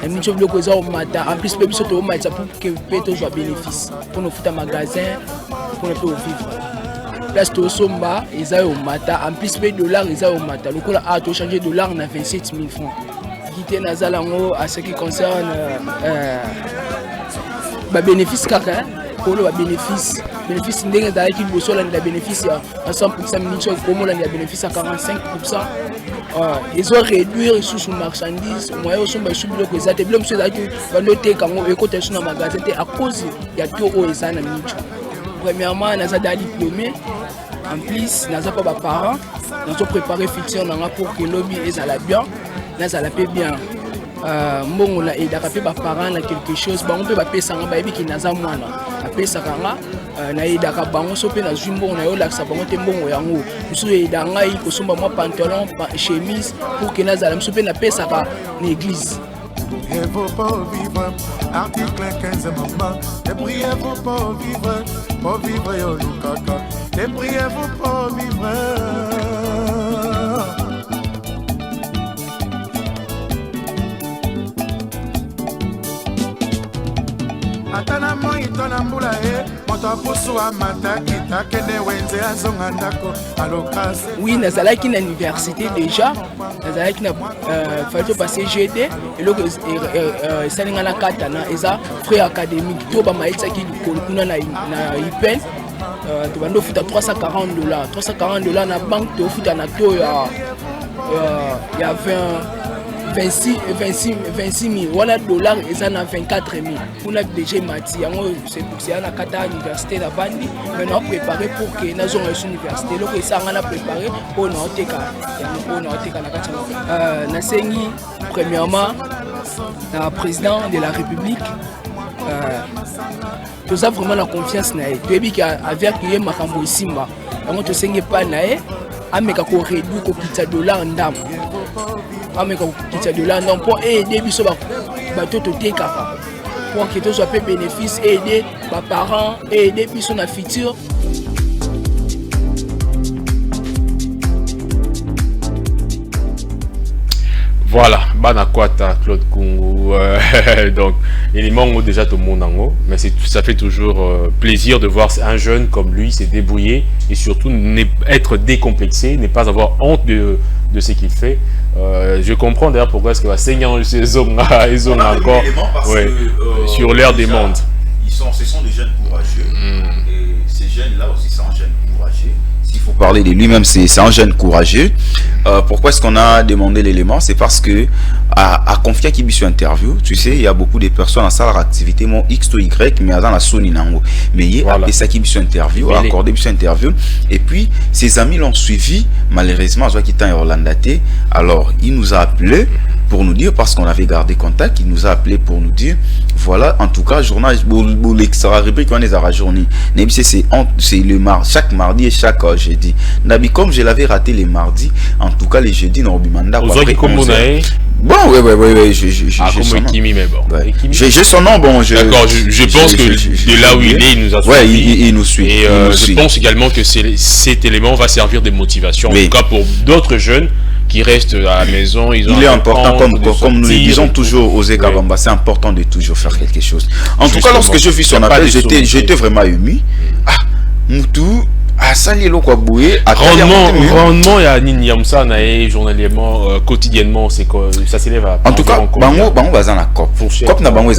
Et nous avons besoin de matin. En plus, nous avons besoin pour que nous ayons bénéfice. Pour nous faire un magasin, pour nous vivre. Là, c'est au somba, ils ont au matin. En plus, les dollars, ils ont au matin. Le coup, a changé de dollar, on a 27 000 francs. Quitter Nazalango à ce qui concerne bénéfice caca. Pour le bénéfice ndenge d'ailleurs qui bosse là de bénéfice à 100% minute comme là de bénéfice à 45%. Ils ont réduit sous marchandises moyen sont ba subilo que ça te blom ceux qui va noter quand on écoute sur le magasin à cause il y a tout au ça na minute. Premièrement na ça diplômé en plus na ça pas parents nous ont préparé fiction pour que lobby et ça la bien na ça la fait bien. Mbongo na aide à ba parents na quelque chose ba on peut ba pesa nga ba ebiki na za mwana apesa kanga na aide à bango so pe na zumbo na yo la sa bango te mbongo yango musu aide nga i ko somba moi pantalon chemise pour que na za musu pe na pesa ka na église. Il faut pas vivre, article 15 maman. Les prières faut pas vivre yo lukaka. Les prières faut pas vivre. Atana moi tona mbula moto apusu amataki takende wenze azonga ndako alokase. Oui, nazalaki na université déjà. Nazalaki na fallait passer GD et le salinga na katana eza frais académique to ba maitsaki kuna na IPEN. Tu vas nous foutre $340. $340 na banque tu foutre na to il y a 20 26 000. Voilà dollars et ça na 24 000. On a déjà mati. C'est pour ça na kata université la bandi. Mais on a préparé pour que na zone université. Donc ça on a préparé pour na oteka. Pour na oteka na kata. Na sengi premièrement le président de la République. Tout ça vraiment la confiance na e. Tu dis avec lui makambo simba. Donc tu sengi pas na e. Ameka ko réduire ko kita dollar ndam. Ameka ko kita dollar ndam pour aider biso ba toto tekaka. Pour que tout soit peu bénéfice, aider les parents, aider biso na futur. Voilà, Banakwata, Claude Kungu, donc élément déjà tout le monde en haut, mais ça fait toujours plaisir de voir un jeune comme lui se débrouiller et surtout être décomplexé, ne pas avoir honte de ce qu'il fait. Je comprends d'ailleurs pourquoi est-ce que va saigner ces hommes encore sur l'air des mondes. Ce sont des jeunes courageux et ces jeunes-là aussi sont jeunes courageux. S'il faut parler de lui-même, c'est un jeune courageux. Pourquoi est-ce qu'on a demandé l'élément? C'est parce que à confier qui sur interview, tu sais, il y a beaucoup de personnes en salle d'activité, mon X ou Y, mais dans la Sony nango. Mais il y a ça qui sur interview, a accordé sur interview. Et puis ses amis l'ont suivi. Malheureusement, qui était en Orlandaté. Alors il nous a appelé pour nous dire, parce qu'on avait gardé contact, il nous a appelé pour nous dire, voilà, en tout cas, journal, l'extra rubrique, on est à la journée. C'est chaque mardi et chaque jeudi. Nabi, comme je l'avais raté les mardis, en tout cas, les jeudis, non, Bimanda. Bon, ouais, j'ai son nom, bon, d'accord, je pense que de là où il est, il nous a suivi. Ouais, il nous suit. Et je pense également que cet élément va servir de motivation, en tout cas pour d'autres jeunes qui restent à la maison. Il est important, comme nous le disons toujours aux Ekabamba, c'est important de toujours faire quelque chose. En tout cas, lorsque je vis son appel, j'étais vraiment ému. Ah, Moutou, ah, ça l'est quoi boué. Rendement, il y a Ninyamsa, journalièrement, quotidiennement, c'est quoi? Ça s'élève à. En tout cas, Bango va la COP. COP na Bango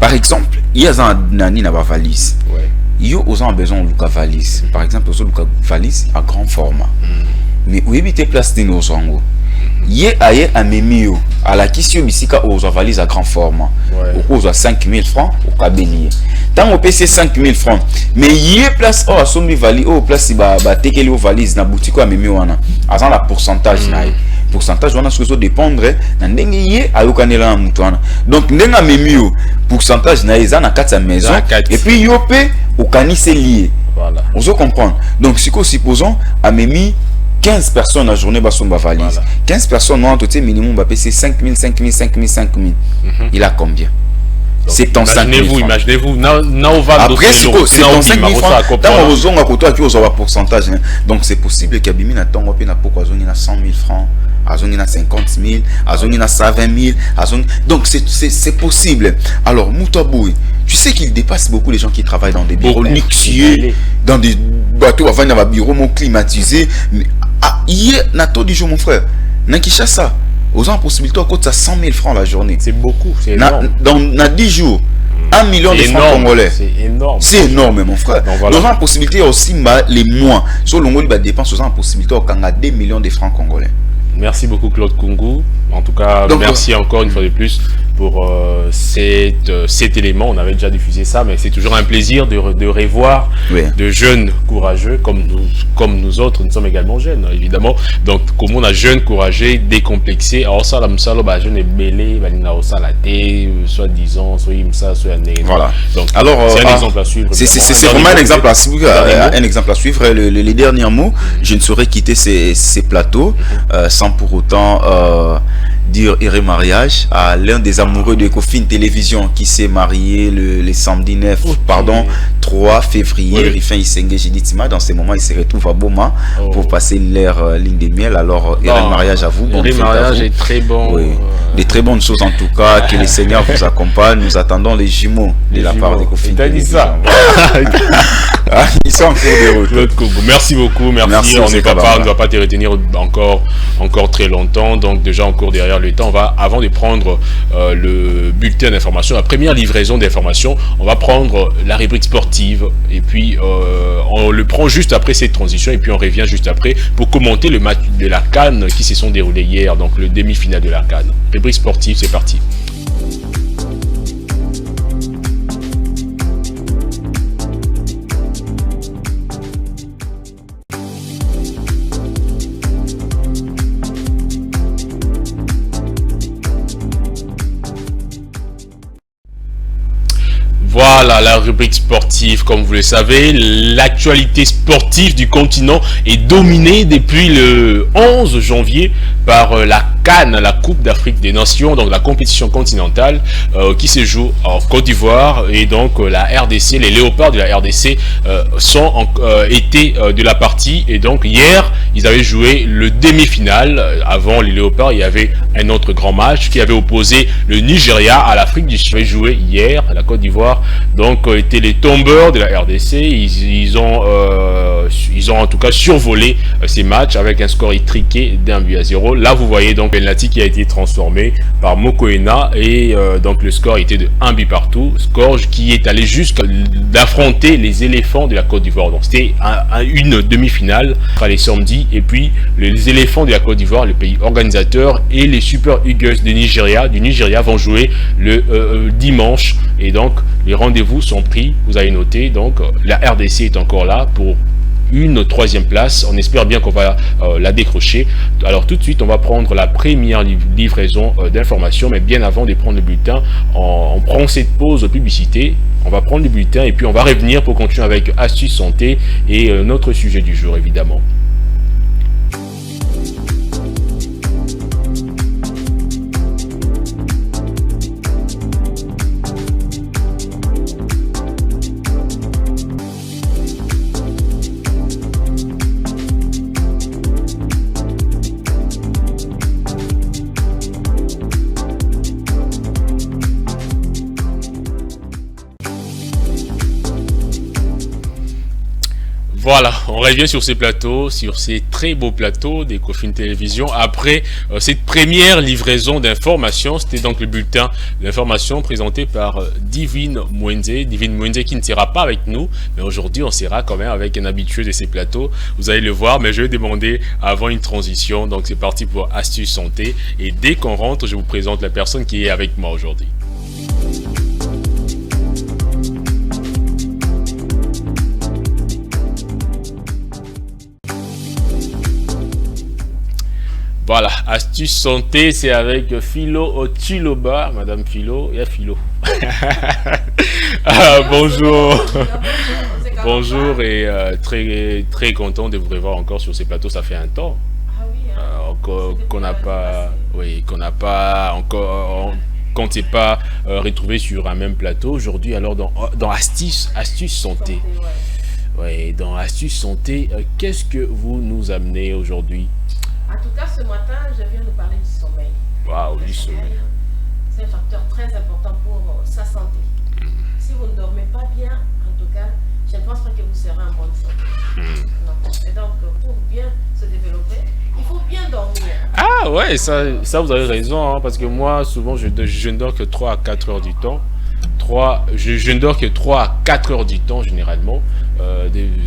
par exemple, il y a un nani na valise. Il y a aux besoin de valise. Par exemple, aux valise à grand format. Mais où éviter place de nos sango. Yé aye a memio à la question bisika aux valise à grand format. Aux 5 000 francs au cabellier. Tant au PC 5 000 francs. Mais yé place au sombi valise au place ba tekeli aux valises na boutique à memio wana. Azan la pourcentage na. Pourcentage wana ce dépendre na ndenge yé ayokanela mutwana. Donc ndenga memio pourcentage na eza na kati ya maison et puis yopé au kanise lié. Voilà. On se comprendre. Donc si supposons a memi 15 personnes à journée bas son valise. Voilà. 15 personnes ont tout minimum va payer 5 000. Il a combien? C'est ton 5 000. Imaginez-vous. Après, c'est ton 5 000 francs. Dans le zone à côté, tu as un pourcentage. Donc c'est possible qu'il y ait un pourquoi zone 100 000 francs, à zone 50 000, à zone 120 000. Donc c'est possible. Alors, Moutaboui, tu sais qu'il dépasse beaucoup les gens qui travaillent dans des bureaux luxueux, dans des bateaux avant dans un bureau climatisé. Hier, Nato du jour, mon frère, Nankishasa, aux gens possibilité à côté de 100 000 francs la journée. C'est beaucoup, c'est énorme. Dans 10 jours, 1 million de francs congolais. C'est énorme. C'est énorme, mon frère. Dans la possibilité aussi, les mois, sur le monde, dépense aux gens possibilité à 2 millions de francs congolais. Merci beaucoup, Claude Kungu. En tout cas, donc, merci encore une fois de plus pour cet élément. On avait déjà diffusé ça, mais c'est toujours un plaisir de revoir de jeunes courageux comme nous autres. Nous sommes également jeunes, évidemment. Donc, comme on a jeunes courageux, décomplexés, alors ça, la msalo, jeune est mêlé, ça la thé, soit disant, soit imsa, soit voilà. Donc, alors, c'est un exemple à suivre. C'est vraiment un exemple à suivre. Un exemple à suivre. Les derniers mots, je ne saurais quitter ces plateaux sans pour autant dire heureux mariage à l'un des amoureux de Ecofin Télévision qui s'est marié le samedi 3 février. Il fait dans ce moment il se retrouve à Boma pour passer leur ligne de miel. Alors heureux mariage à vous. Le mariage est très bon. Oui. Des très bonnes choses en tout cas. Que les seigneurs vous accompagnent. Nous attendons les jumeaux de la part d'Ecofin Télévision. Ils sont en cours de route. Merci beaucoup. Merci. On ne va pas te retenir encore très longtemps. Donc déjà en cours derrière perdre le temps, avant de prendre le bulletin d'information, la première livraison d'information, on va prendre la rubrique sportive et puis on le prend juste après cette transition et puis on revient juste après pour commenter le match de la CAN qui se sont déroulés hier, donc le demi-finale de la CAN. Rubrique sportive, c'est parti. Voilà la rubrique sportive, comme vous le savez, l'actualité sportive du continent est dominée depuis le 11 janvier par la CAN, la Coupe d'Afrique des Nations, donc la compétition continentale qui se joue en Côte d'Ivoire, et donc la RDC, les léopards de la RDC étaient de la partie, et donc hier ils avaient joué le demi-finale. Avant les léopards, il y avait un autre grand match qui avait opposé le Nigeria à l'Afrique du Sud. Ils avaient joué hier à la Côte d'Ivoire, donc étaient les tombeurs de la RDC. Ils ont en tout cas survolé ces matchs avec un score étriqué d'1-0. Là vous voyez donc penalty qui a été transformé par Mokoena, et donc le score était de 1 but partout, score qui est allé jusqu'à d'affronter les éléphants de la Côte d'Ivoire. Donc c'était une demi-finale les samedis, et puis les éléphants de la Côte d'Ivoire, le pays organisateur, et les Super Eagles du Nigeria vont jouer le dimanche, et donc les rendez-vous sont pris. Vous avez noté, donc la RDC est encore là pour une 3e place. On espère bien qu'on va la décrocher. Alors tout de suite, on va prendre la première livraison d'informations, mais bien avant de prendre le bulletin, on prend cette pause de publicité. On va prendre le bulletin et puis on va revenir pour continuer avec Astuces Santé et notre sujet du jour, évidemment. Voilà, on revient sur ces plateaux, sur ces très beaux plateaux des Coffin Télévision. Après cette première livraison d'informations, c'était donc le bulletin d'information présenté par Divine Mwenze. Divine Mwenze qui ne sera pas avec nous, mais aujourd'hui on sera quand même avec un habitué de ces plateaux. Vous allez le voir, mais je vais demander avant une transition. Donc c'est parti pour Astuces Santé. Et dès qu'on rentre, je vous présente la personne qui est avec moi aujourd'hui. Voilà, Astuces Santé, c'est avec Philo Ochiloba. Madame Philo, il y a Philo. Bonjour. Bonjour, et très content de vous revoir encore sur ces plateaux. Ça fait un temps qu'on n'a pas encore, qu'on ne s'est pas retrouvé sur un même plateau. Aujourd'hui, alors dans Astuces Santé. Ouais, dans Astuces Santé, qu'est-ce que vous nous amenez aujourd'hui? En tout cas, ce matin, je viens nous parler du sommeil. Waouh, du sommeil. C'est un facteur très important pour sa santé. Si vous ne dormez pas bien, en tout cas, je ne pense pas que vous serez en bonne santé. Et donc, pour bien se développer, il faut bien dormir. Ah ouais, ça vous avez raison, hein, parce que moi, souvent, je ne dors que 3 à 4 heures du temps. Je ne dors que 3 à 4 heures du temps, généralement.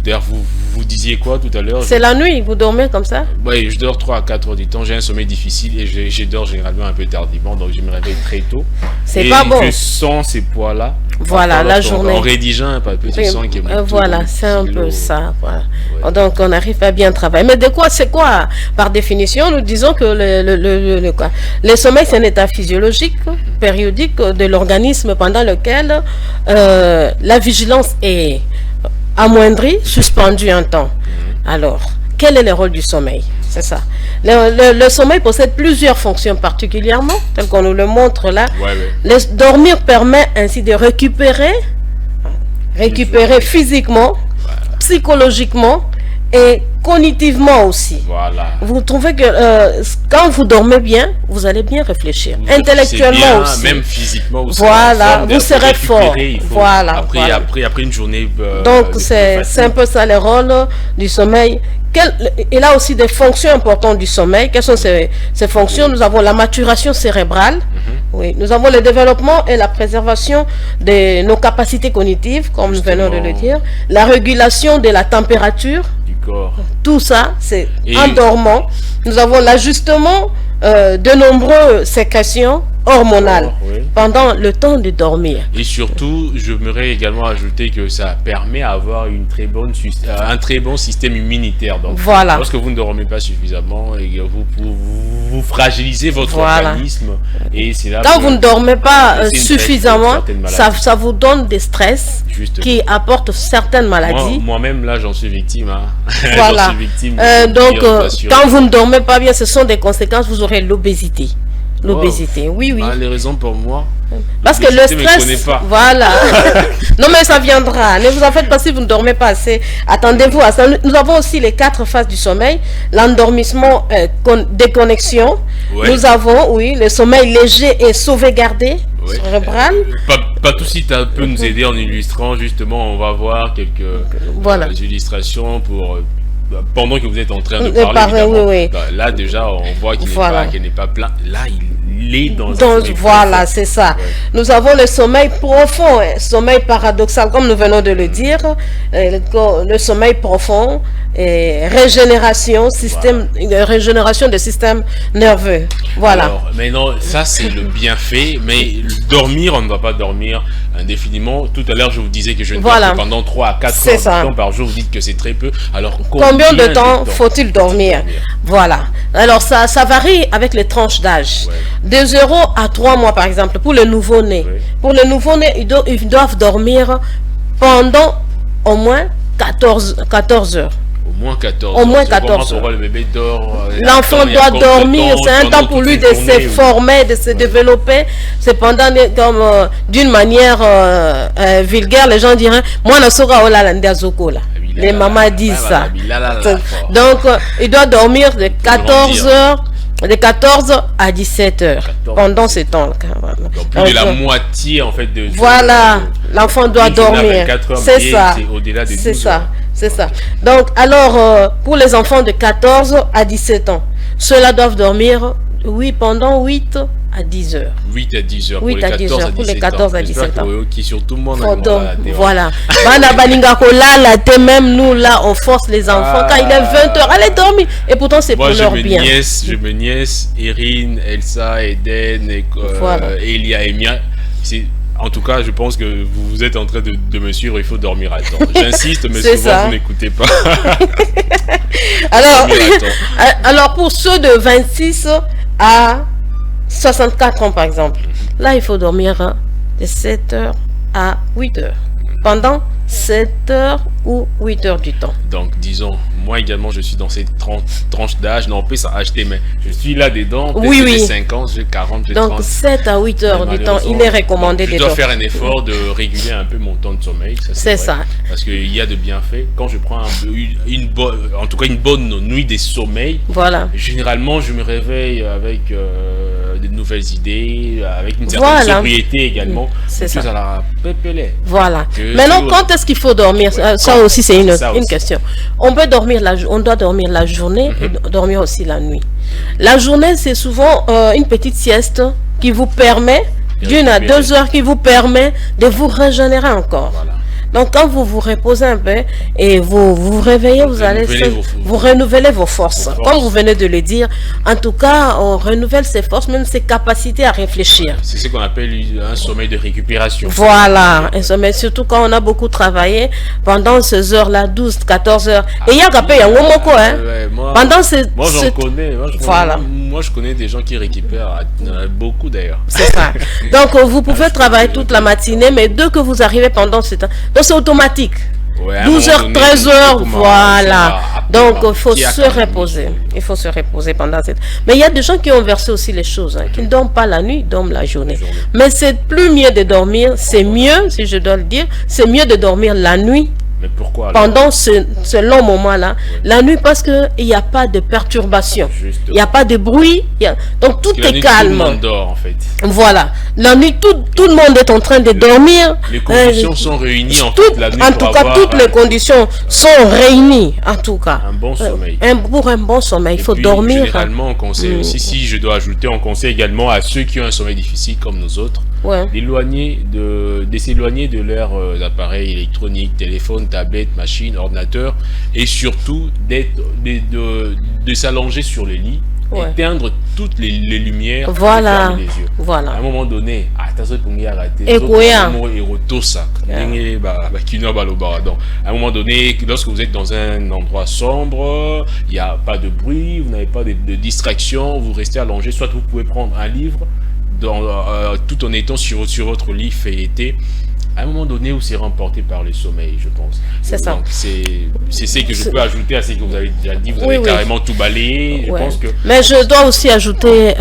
D'ailleurs, vous disiez quoi tout à l'heure? C'est la nuit, vous dormez comme ça? Oui, je dors 3 à 4 heures du temps. J'ai un sommeil difficile et je dors généralement un peu tardivement, donc je me réveille très tôt. C'est pas bon. Je sens ces poids-là. Voilà, la journée. En rédigeant un peu, tu sens qu'il y a voilà, c'est un peu ça. Voilà. Ouais. Donc, on arrive à bien travailler. Mais c'est quoi? Par définition, nous disons que le sommeil, c'est un état physiologique, périodique de l'organisme pendant lequel la vigilance est amoindrie, suspendue un temps. Alors, quel est le rôle du sommeil? C'est ça. Le sommeil possède plusieurs fonctions particulièrement, tel qu'on nous le montre là. Dormir permet ainsi de récupérer physiquement, psychologiquement et cognitivement aussi. Voilà. Vous trouvez que quand vous dormez bien, vous allez bien réfléchir. Vous intellectuellement bien, aussi. Même physiquement aussi. Voilà, vous serez fort. Voilà. Après une journée. Donc c'est un peu ça le rôle du sommeil. Il a aussi des fonctions importantes du sommeil. Quelles sont ces fonctions? Nous avons la maturation cérébrale. Oui, nous avons le développement et la préservation de nos capacités cognitives, comme nous venons de le dire. La régulation de la température du corps. Tout ça, c'est en dormant. Nous avons l'ajustement de nombreuses sécrétions hormonale pendant le temps de dormir. Et surtout, je m'aimerais également ajouter que ça permet d'avoir un très bon système immunitaire. Donc, voilà. Lorsque vous ne dormez pas suffisamment, et vous fragilisez votre organisme. Et c'est là quand vous ne dormez pas suffisamment, ça vous donne des stress qui apportent certaines maladies. Moi-même, là, j'en suis victime. Hein. Voilà. J'en suis victime donc, quand vous ne dormez pas bien, ce sont des conséquences. Vous aurez l'obésité. L'obésité, oui. Les raisons pour moi. Parce que le stress, voilà. Non mais ça viendra. Ne vous en faites pas si vous ne dormez pas assez. Attendez-vous à ça. Nous avons aussi les 4 phases du sommeil. L'endormissement, déconnexion. Nous avons, le sommeil léger et sauvegardé. Cérébral. Pas tout si tu peux nous aider en illustrant justement. On va voir quelques illustrations pour. Pendant que vous êtes en train de parler, là déjà on voit qu'il n'est pas plein. Là il est dans un sommeil profond. C'est ça. Nous avons le sommeil profond, sommeil paradoxal comme nous venons de le dire, le sommeil profond, et régénération des systèmes nerveux. Voilà. Alors, maintenant ça c'est le bienfait, mais dormir, on ne va pas dormir indéfiniment. Tout à l'heure je vous disais que je ne dors que pendant 3 à 4 heures de temps par jour. Vous dites que c'est très peu. Alors combien de temps faut-il dormir? Voilà. Alors ça varie avec les tranches d'âge. De 0 à 3 mois par exemple pour le nouveau-né. Pour le nouveau-né, ils doivent dormir pendant au moins 14 heures. Au moins 14 heures. Le bébé dort. L'enfant doit dormir. C'est un temps pour lui de se former, de se développer. Cependant, comme d'une manière vulgaire, les gens diraient moi na soka ola landa zoko là. Les mamans disent ça. Donc, il doit dormir de 14 heures. De 14 à 17 heures pendant ce temps. Donc, plus de la moitié en fait de. Voilà, l'enfant doit dormir. C'est ça. C'est ça. C'est ça. Donc, alors, pour les enfants de 14 à 17 ans, ceux-là doivent dormir, pendant 8 à 10 heures. 8 à 10 heures. 8 à 10 heures pour les 14 à 17 ans. Qui surtout le monde voilà. Même nous, là, on force les enfants. Quand il est 20 heures, allez dormir. Et pourtant, c'est pour leur bien. Je me nièce, Erin, Elsa, Eden, Elia, Emia. En tout cas, je pense que vous êtes en train de me suivre, il faut dormir à temps. J'insiste, mais souvent vous n'écoutez pas. alors, pour ceux de 26 à 64 ans, par exemple, là, il faut dormir de 7 heures à 8 heures. Pendant 7 heures ou 8 heures du temps. Donc, disons, moi également, je suis dans cette tranche d'âge. Non, on peut s'acheter, mais je suis là-dedans. J'ai 50, j'ai 40, j'ai 30. Donc, 7 à 8 heures du temps, il est recommandé de dormir. Je dois faire un effort de réguler un peu mon temps de sommeil. C'est ça. Parce qu'il y a de bienfaits. Quand je prends une bonne nuit de sommeil, généralement, je me réveille avec de nouvelles idées, avec une certaine sobriété également. C'est ça. À la pépélé. Voilà. Maintenant, quand est-ce qu'il faut dormir? Ça aussi, c'est une question. On doit dormir la journée et dormir aussi la nuit. La journée, c'est souvent une petite sieste qui vous permet, d'1 à 2 heures, qui vous permet de vous régénérer encore. Voilà. Donc, quand vous vous reposez un peu et vous vous réveillez, vous allez renouveler vos forces. Comme vous venez de le dire, en tout cas, on renouvelle ses forces, même ses capacités à réfléchir. C'est ce qu'on appelle un sommeil de récupération. Voilà, un sommeil, surtout quand on a beaucoup travaillé pendant ces heures-là, 12, 14 heures. Et il y a qu'à payer un gros mot, hein. Pendant ces... Moi, j'en connais. Moi, je connais des gens qui récupèrent beaucoup d'ailleurs. C'est ça. Donc, vous pouvez travailler toute la matinée, mais dès que vous arrivez pendant ce temps... c'est automatique. 12h, 13h, voilà. Donc, il faut se reposer. Il faut se reposer pendant cette... Mais il y a des gens qui ont inversé aussi les choses, qui ne dorment pas la nuit, ils dorment la journée. Mais c'est plus mieux de dormir, c'est mieux, si je dois le dire, c'est mieux de dormir la nuit pourquoi pendant ce long moment-là, la nuit, parce qu'il n'y a pas de perturbation, il n'y a pas de bruit, donc tout est calme. Tout le monde dort en fait. Voilà, la nuit, tout le monde est en train de dormir. Les conditions sont réunies en fait, la nuit. En tout cas, toutes les conditions sont réunies, en tout cas. Un bon sommeil. Pour un bon sommeil, il faut dormir. Généralement, on conseille aussi, si je dois ajouter, on conseille également à ceux qui ont un sommeil difficile comme nous autres, de s'éloigner de leurs appareils électroniques, téléphones, tablettes, machines, ordinateurs, et surtout de s'allonger sur le lit, éteindre toutes les lumières, et fermer les yeux. Voilà. À un moment donné, attention pour y arrêter. À un moment donné, lorsque vous êtes dans un endroit sombre, il n'y a pas de bruit, vous n'avez pas de distraction, vous restez allongé, soit vous pouvez prendre un livre tout en étant sur votre lit feuilleté. À un moment donné, vous serez emporté par le sommeil, je pense. C'est ça. Donc, c'est ce que je peux ajouter à ce que vous avez déjà dit. Vous avez carrément tout balayé. Je pense que... Mais je dois aussi ajouter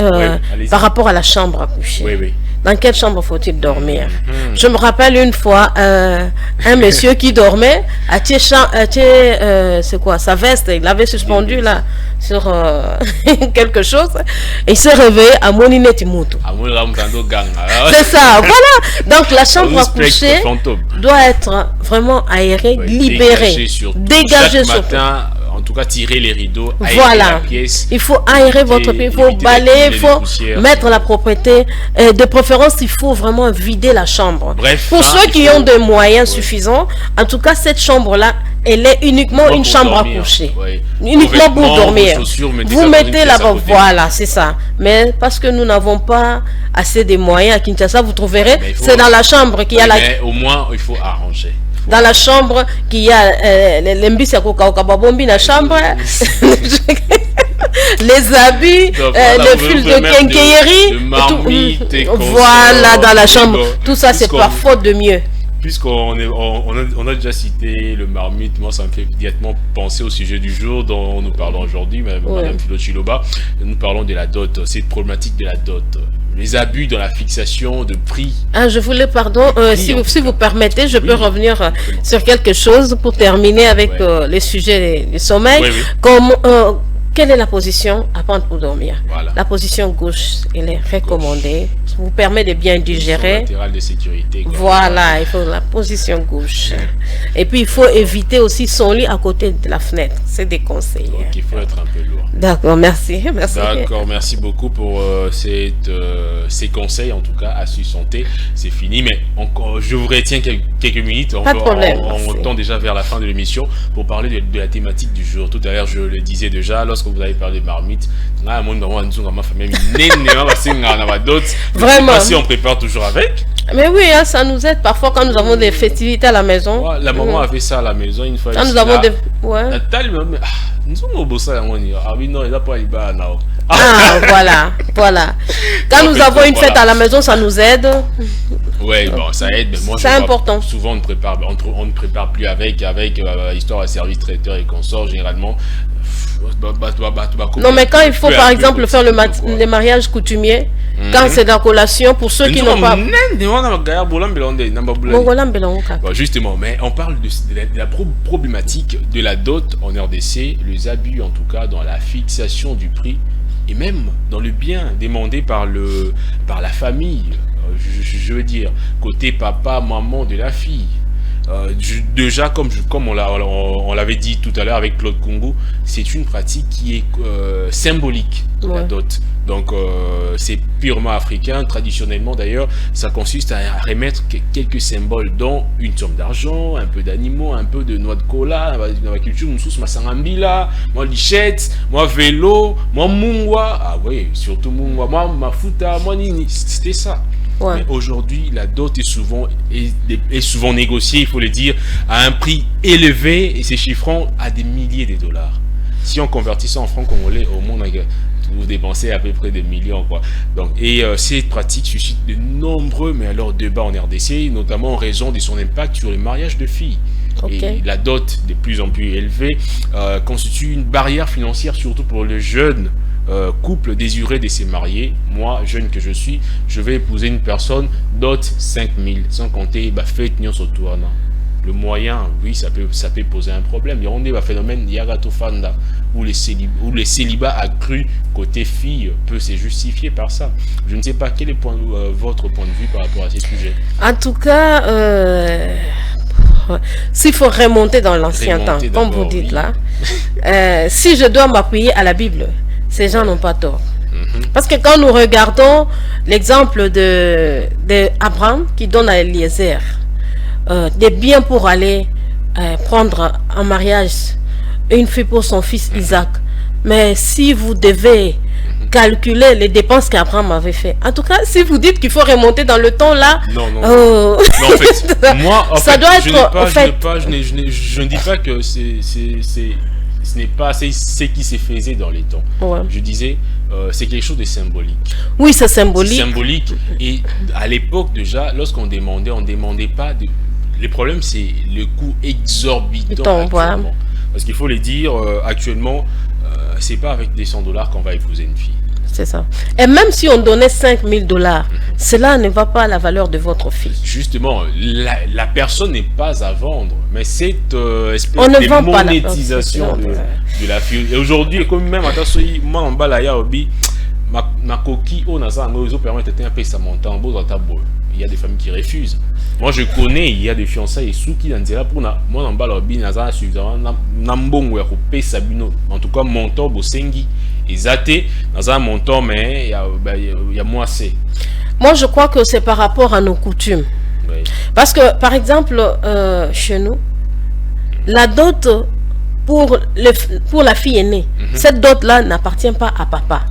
par rapport à la chambre à coucher. Oui. Dans quelle chambre faut-il dormir? Je me rappelle une fois, un monsieur qui dormait, c'est quoi, sa veste, il l'avait suspendu là, sur quelque chose, et il s'est réveillé à Monineti Moutou. C'est ça, voilà. Donc la chambre à coucher doit être vraiment aérée, libérée, dégagée sur matin. En tout cas, tirer les rideaux, aérer la pièce. Il faut aérer votre pièce, il faut balayer, il faut mettre la propreté. De préférence, il faut vraiment vider la chambre. Bref, pour ceux qui ont des moyens suffisants, en tout cas, cette chambre-là, elle est uniquement une chambre à coucher. Uniquement pour dormir. Vous mettez là-bas, voilà, c'est ça. Mais parce que nous n'avons pas assez de moyens à Kinshasa, vous trouverez, c'est dans la chambre qu'il y a la... Mais au moins, il faut arranger. Dans la chambre qu'il y a l'embis à Kokabombi, la chambre, les habits, le fil de quincaillerie, voilà, dans la chambre. Tout ça, c'est par faute de mieux. Puisqu'on a déjà cité le marmite, moi ça me fait immédiatement penser au sujet du jour dont nous parlons aujourd'hui, Madame Philo Chiloba. Nous parlons de la dot, cette problématique de la dot. Les abus dans la fixation de prix. Je voulais, si vous permettez, je peux revenir sur quelque chose pour terminer avec les sujets du sommeil. Comme quelle est la position à prendre pour dormir? La position gauche, elle est recommandée. Ça vous permet de bien digérer. Latérale de sécurité. Voilà, il faut la position gauche. Et puis il faut éviter aussi son lit à côté de la fenêtre. C'est déconseillé. Donc il faut être un peu lourd. D'accord, merci. D'accord, merci beaucoup pour ces conseils, en tout cas, à santé. C'est fini, mais encore, je vous retiens quelques minutes. Pas de problème. On tend déjà vers la fin de l'émission pour parler de la thématique du jour. Tout à l'heure, je le disais déjà, lorsque vous avez parlé de marmite, vraiment. Si on prépare toujours avec. Mais oui, ça nous aide parfois quand nous avons des festivités à la maison. La maman avait ça à la maison une fois. Quand nous avons des... voilà. Quand nous avons une fête à la maison, ça nous aide. Oui, bon, ça aide, mais moi, c'est important. Souvent, on ne prépare plus avec histoire à service traiteur et consorts, généralement. Non, mais quand il faut, par exemple, faire les mariages coutumiers, quand c'est de la collation, pour ceux qui n'ont pas... Bon, justement, mais on parle de la problématique de la dot en RDC, les abus, en tout cas, dans la fixation du prix, et même dans le bien demandé par la famille, je veux dire, côté papa, maman de la fille. Déjà, comme on l'avait dit tout à l'heure avec Claude Congo, c'est une pratique qui est symbolique de la dot. Donc, c'est purement africain. Traditionnellement, d'ailleurs, ça consiste à remettre quelques symboles, dont une somme d'argent, un peu d'animaux, un peu de noix de cola. Dans la culture, nous sommes Sangambila, moi lichette, moi vélo, moi mungwa. Ah oui, surtout mungwa, moi mafuta, moi nini. C'était ça. Mais aujourd'hui, la dot est souvent négociée, il faut le dire, à un prix élevé et s'échiffrant à des milliers de dollars. Si on convertit ça en francs congolais, au monde, vous dépensez à peu près des millions, quoi. Donc, cette pratique suscite de nombreux débats en RDC, notamment en raison de son impact sur les mariages de filles. Et la dot, de plus en plus élevée, constitue une barrière financière, surtout pour les jeunes couple désiré de se marier. Moi, jeune que je suis, je vais épouser une personne, dot 5 000, sans compter fête nion sur tournant. Le moyen, oui, ça peut poser un problème. Il y a un phénomène Yagatofanda où les célibats accrus côté fille peut se justifier par ça. Je ne sais pas quel est votre point de vue par rapport à ces sujets. En tout cas, s'il faut remonter dans l'ancien temps, comme vous dites là, si je dois m'appuyer à la Bible, ces gens n'ont pas tort. Parce que quand nous regardons l'exemple de Abraham qui donne à Eliezer des biens pour aller prendre en mariage une fille pour son fils Isaac, mais si vous devez calculer les dépenses qu'Abraham avait fait, en tout cas, si vous dites qu'il faut remonter dans le temps là, non, en fait, moi, ça doit être, je ne dis pas que ce n'est pas ce qui se faisait dans les temps. Ouais. Je disais, c'est quelque chose de symbolique. Oui, c'est symbolique. C'est symbolique. Et à l'époque déjà, lorsqu'on demandait, on ne demandait pas de... Le problème, c'est le coût exorbitant actuellement. Parce qu'il faut le dire, actuellement, c'est pas avec des $100 qu'on va épouser une fille. C'est ça. Et même si on donnait $5000, cela ne va pas à la valeur de votre fille. Justement, la personne n'est pas à vendre, mais cette espèce de monétisation de la fille. Et aujourd'hui, comme même, moi en bas là, ma coquille, on a ça, on permet de payer sa montant, il y a des familles qui refusent. Moi je connais, il y a des fiançailles sous qui dans là pour moi en bas là, naza suffisamment nambongo ya payer sabino, en tout cas montant bosengi. Ils athées dans un montant, mais il y a moins assez. Moi, je crois que c'est par rapport à nos coutumes. Oui. Parce que, par exemple, chez nous, la dot pour la fille aînée, cette dot-là n'appartient pas à papa.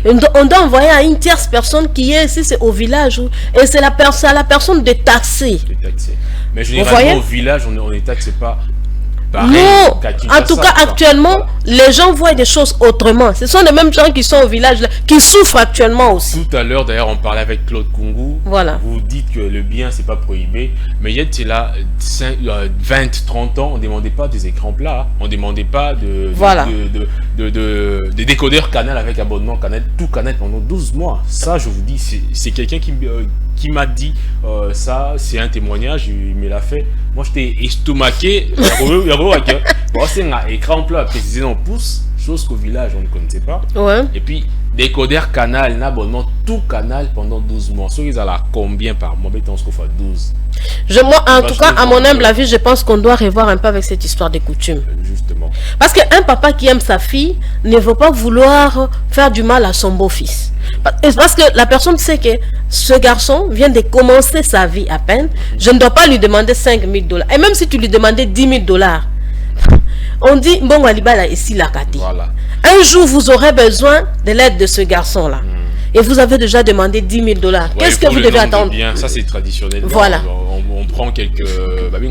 Oui. On doit envoyer à une tierce personne qui est, si c'est au village, et c'est à la personne de taxer. Mais généralement, au village, on ne taxe pas. Pareil, non, en tout cas actuellement, les gens voient des choses autrement. Ce sont les mêmes gens qui sont au village, là, qui souffrent actuellement aussi. Tout à l'heure, d'ailleurs, on parlait avec Claude Kungu. Voilà. Vous dites que le bien, c'est pas prohibé. Mais il y a là, 20, 30 ans, on ne demandait pas des écrans plats. On ne demandait pas de décodeurs Canal avec abonnement Canal, tout Canal pendant 12 mois. Ça, je vous dis, c'est quelqu'un qui m'a dit ça, c'est un témoignage, il me l'a fait. Moi, j'étais estomaqué. C'est un écran plat précisé dans le pouce, chose qu'au village, on ne connaissait pas. Ouais. Et puis, décodeur Canal, un abonnement tout Canal pendant 12 mois. Soit ils allaient combien par mois? On se fait 12. Moi, en tout cas, à mon humble avis, je pense qu'on doit revoir un peu avec cette histoire des coutumes. Justement. Parce qu'un papa qui aime sa fille ne veut pas vouloir faire du mal à son beau-fils. Parce que la personne sait que ce garçon vient de commencer sa vie à peine. Je ne dois pas lui demander $5000. Et même si tu lui demandais $10,000, on dit, bon, Walibala, ici la Kati. Voilà. Un jour, vous aurez besoin de l'aide de ce garçon-là. Et vous avez déjà demandé $10,000. Qu'est-ce que vous devez attendre? Bien, ça c'est traditionnel. Voilà. On prend quelques voilà.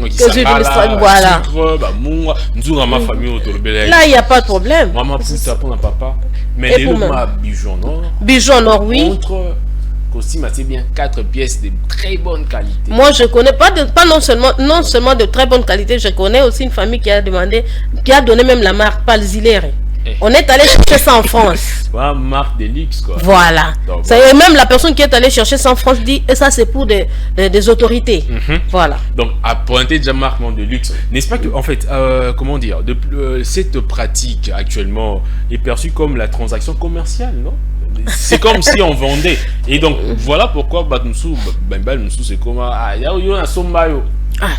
Là, il n'y a pas de problème. Maman pousse pour un papa. Mais les bijoux en or. Bijoux en or, oui. Contre costume, c'est bien 4 pièces de très bonne qualité. Moi, je connais pas non seulement de très bonne qualité, je connais aussi une famille qui a donné même la marque Palzilere. On est allé chercher ça en France. Marque de luxe, quoi. Voilà. Donc, même la personne qui est allée chercher ça en France dit, et ça c'est pour des autorités. Voilà. Donc, à pointer déjà marque de luxe. N'est-ce pas que, en fait, comment dire, cette pratique actuellement est perçue comme la transaction commerciale, non? C'est comme si on vendait. Et donc, voilà pourquoi Batmsou, c'est comme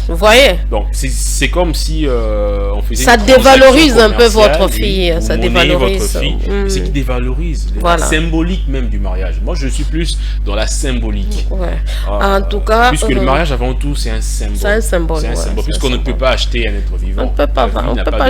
vous voyez. Donc, c'est comme si on faisait. Ça dévalorise un peu votre fille. Ça dévalorise. Votre fille. C'est qui dévalorise la symbolique même du mariage. Moi, je suis plus dans la symbolique. Ouais. En tout cas. Puisque le mariage, avant tout, c'est un symbole. C'est un symbole. Puisqu'on ne peut pas acheter un être vivant. On ne peut pas.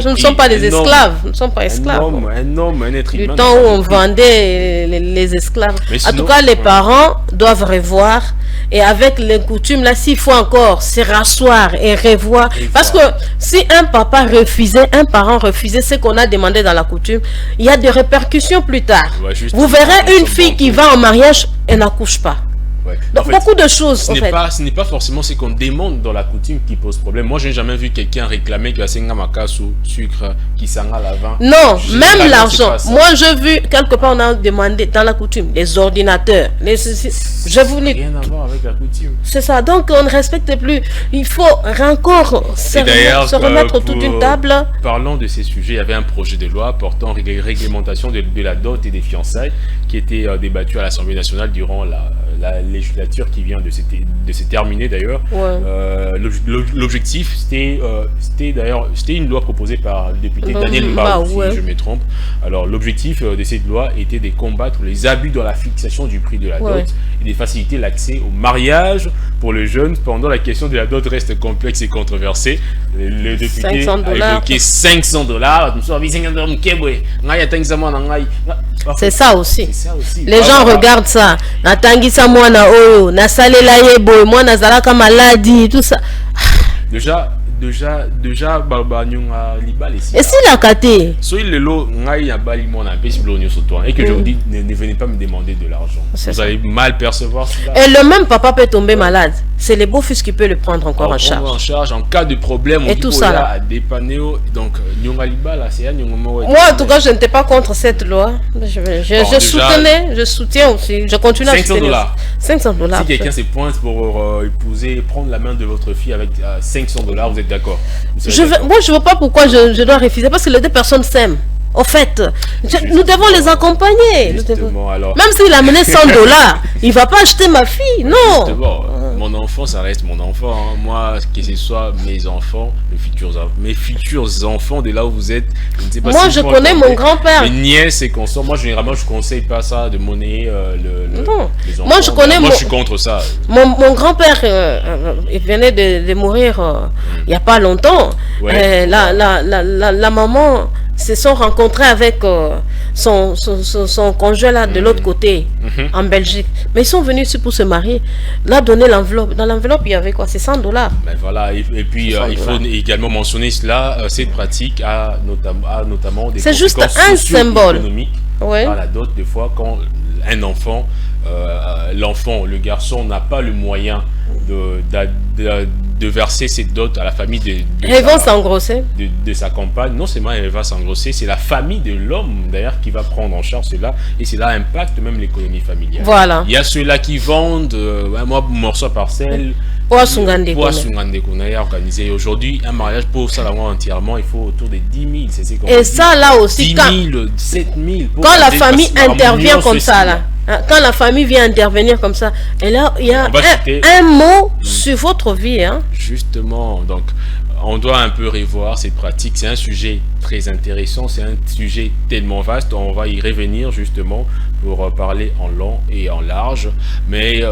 Nous ne sommes pas des esclaves. Nous ne sommes pas esclaves. Un homme, un être humain. Du temps où on vendait les esclaves. En tout cas, les parents doivent revoir. Et avec les coutumes, là, s'il faut encore se rasseoir et revoir. Parce que si un parent refusait ce qu'on a demandé dans la coutume, il y a des répercussions plus tard. Vous verrez une fille qui va en mariage et n'accouche pas. Ouais. Donc, beaucoup de choses, ce n'est pas forcément ce qu'on demande dans la coutume qui pose problème. Moi, je n'ai jamais vu quelqu'un réclamer que la senga makasu, sucre, qui s'anga la vin. Non, même l'argent. Moi, j'ai vu, quelque part, on a demandé dans la coutume, les ordinateurs. Rien à voir avec la coutume. C'est ça. Donc, on ne respecte plus. Il faut encore se remettre toute une table. Parlant de ces sujets, il y avait un projet de loi portant réglementation de la dot et des fiançailles qui était débattu à l'Assemblée nationale durant la législature qui vient de se terminer d'ailleurs. Ouais. L'objectif, c'était une loi proposée par le député Daniel Mbao, si je me trompe. Alors, l'objectif de cette loi était de combattre les abus dans la fixation du prix de la dot et de faciliter l'accès au mariage pour les jeunes. Cependant, la question de la dot reste complexe et controversée. Le député a évoqué $500. C'est ça aussi. Les gens regardent ça. Natangisa mwana oyo, nasalela yebo, mwana zalaka maladi, tout ça. Déjà nyunga libal ici. Et si la kate so il lo ngai ya bali mona pesi blonyo sur toi et que je vous dis ne venez pas me demander de l'argent. Vous allez mal percevoir cela. Et le même papa peut tomber malade. C'est le beau-fils qui peut le prendre encore en charge. En cas de problème, on et tout ça là. Donc nyunga libal c'est moi en tout cas je n'étais pas contre cette loi. Je soutiens aussi. Je continue à soutenir. $500. Si quelqu'un se pointe pour épouser, prendre la main de votre fille avec $500, vous êtes d'accord? Moi, je ne vois pas pourquoi je dois refuser, parce que les deux personnes s'aiment. Au fait, nous devons les accompagner. Alors... Même s'il a amené $100, il ne va pas acheter ma fille, non. Mon enfant, ça reste mon enfant. Hein. Moi, que ce soit mes enfants, mes futurs enfants, de là où vous êtes, je ne sais pas. Moi, je connais mon grand-père. Mes nièces et consorts. Moi, généralement, je ne conseille pas ça de monnayer les enfants. Moi, je connais moi, je suis contre ça. Mon grand-père, il venait de mourir il n'y a pas longtemps. Ouais. La maman se sont rencontrés avec son conjoint là de l'autre côté, en Belgique. Mais ils sont venus ici pour se marier. Là, donner l'enveloppe. Dans l'enveloppe, il y avait quoi? C'est $100. Ben voilà. Et puis, il faut également mentionner cela. Cette pratique a notamment des conséquences socio-économiques. Ouais. Dans la dot, des fois, quand un enfant, le garçon n'a pas le moyen de verser cette dot à la famille de sa compagne. Non seulement elle va s'engrosser, c'est la famille de l'homme d'ailleurs qui va prendre en charge cela, et cela impacte même l'économie familiale. Voilà. Il y a ceux-là qui vendent morceau à parcelle. Organisé aujourd'hui un mariage pour ça entièrement, il faut autour de 10 000. Et ça là aussi 10 000, 7 000. Quand la famille intervient comme ça là. Quand la famille vient intervenir comme ça, et là, il y a un mot sur votre vie. Hein. Justement, donc, on doit un peu revoir cette pratique. C'est un sujet très intéressant, c'est un sujet tellement vaste. On va y revenir justement pour parler en long et en large. Mais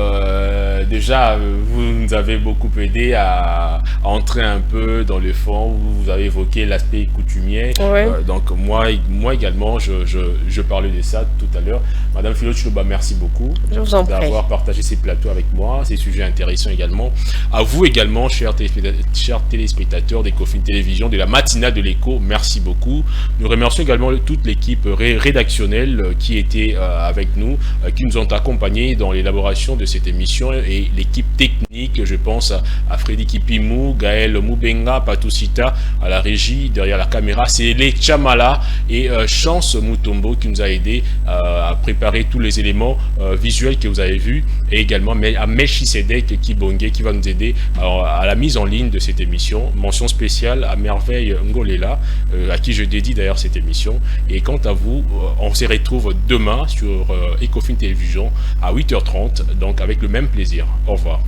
déjà, vous nous avez beaucoup aidé à entrer un peu dans le fond. Vous avez évoqué l'aspect coutumier. Ouais. Donc moi également, je parlais de ça tout à l'heure. Madame Philo Chiloba, merci beaucoup d'avoir partagé ces plateaux avec moi, ces sujets intéressants également. À vous également, chers téléspectateurs d'Ecofin Télévision, de la matinale de l'Écho, merci beaucoup. Nous remercions également toute l'équipe rédactionnelle qui était avec nous, qui nous ont accompagnés dans l'élaboration de cette émission, et l'équipe technique, je pense à Freddy Kipimou, Gaël Moubenga, Patoussita à la régie, derrière la caméra, c'est les Chamala et Chance Moutombo qui nous a aidé à préparer tous les éléments visuels que vous avez vus, et également à Meshi Sedek Kibonge qui va nous aider à la mise en ligne de cette émission. Mention spéciale à Merveille Ngolela, à qui je dédie d'ailleurs cette émission. Et quant à vous, on se retrouve demain sur Ecofin Télévision à 8h30, donc avec le même plaisir. Au revoir.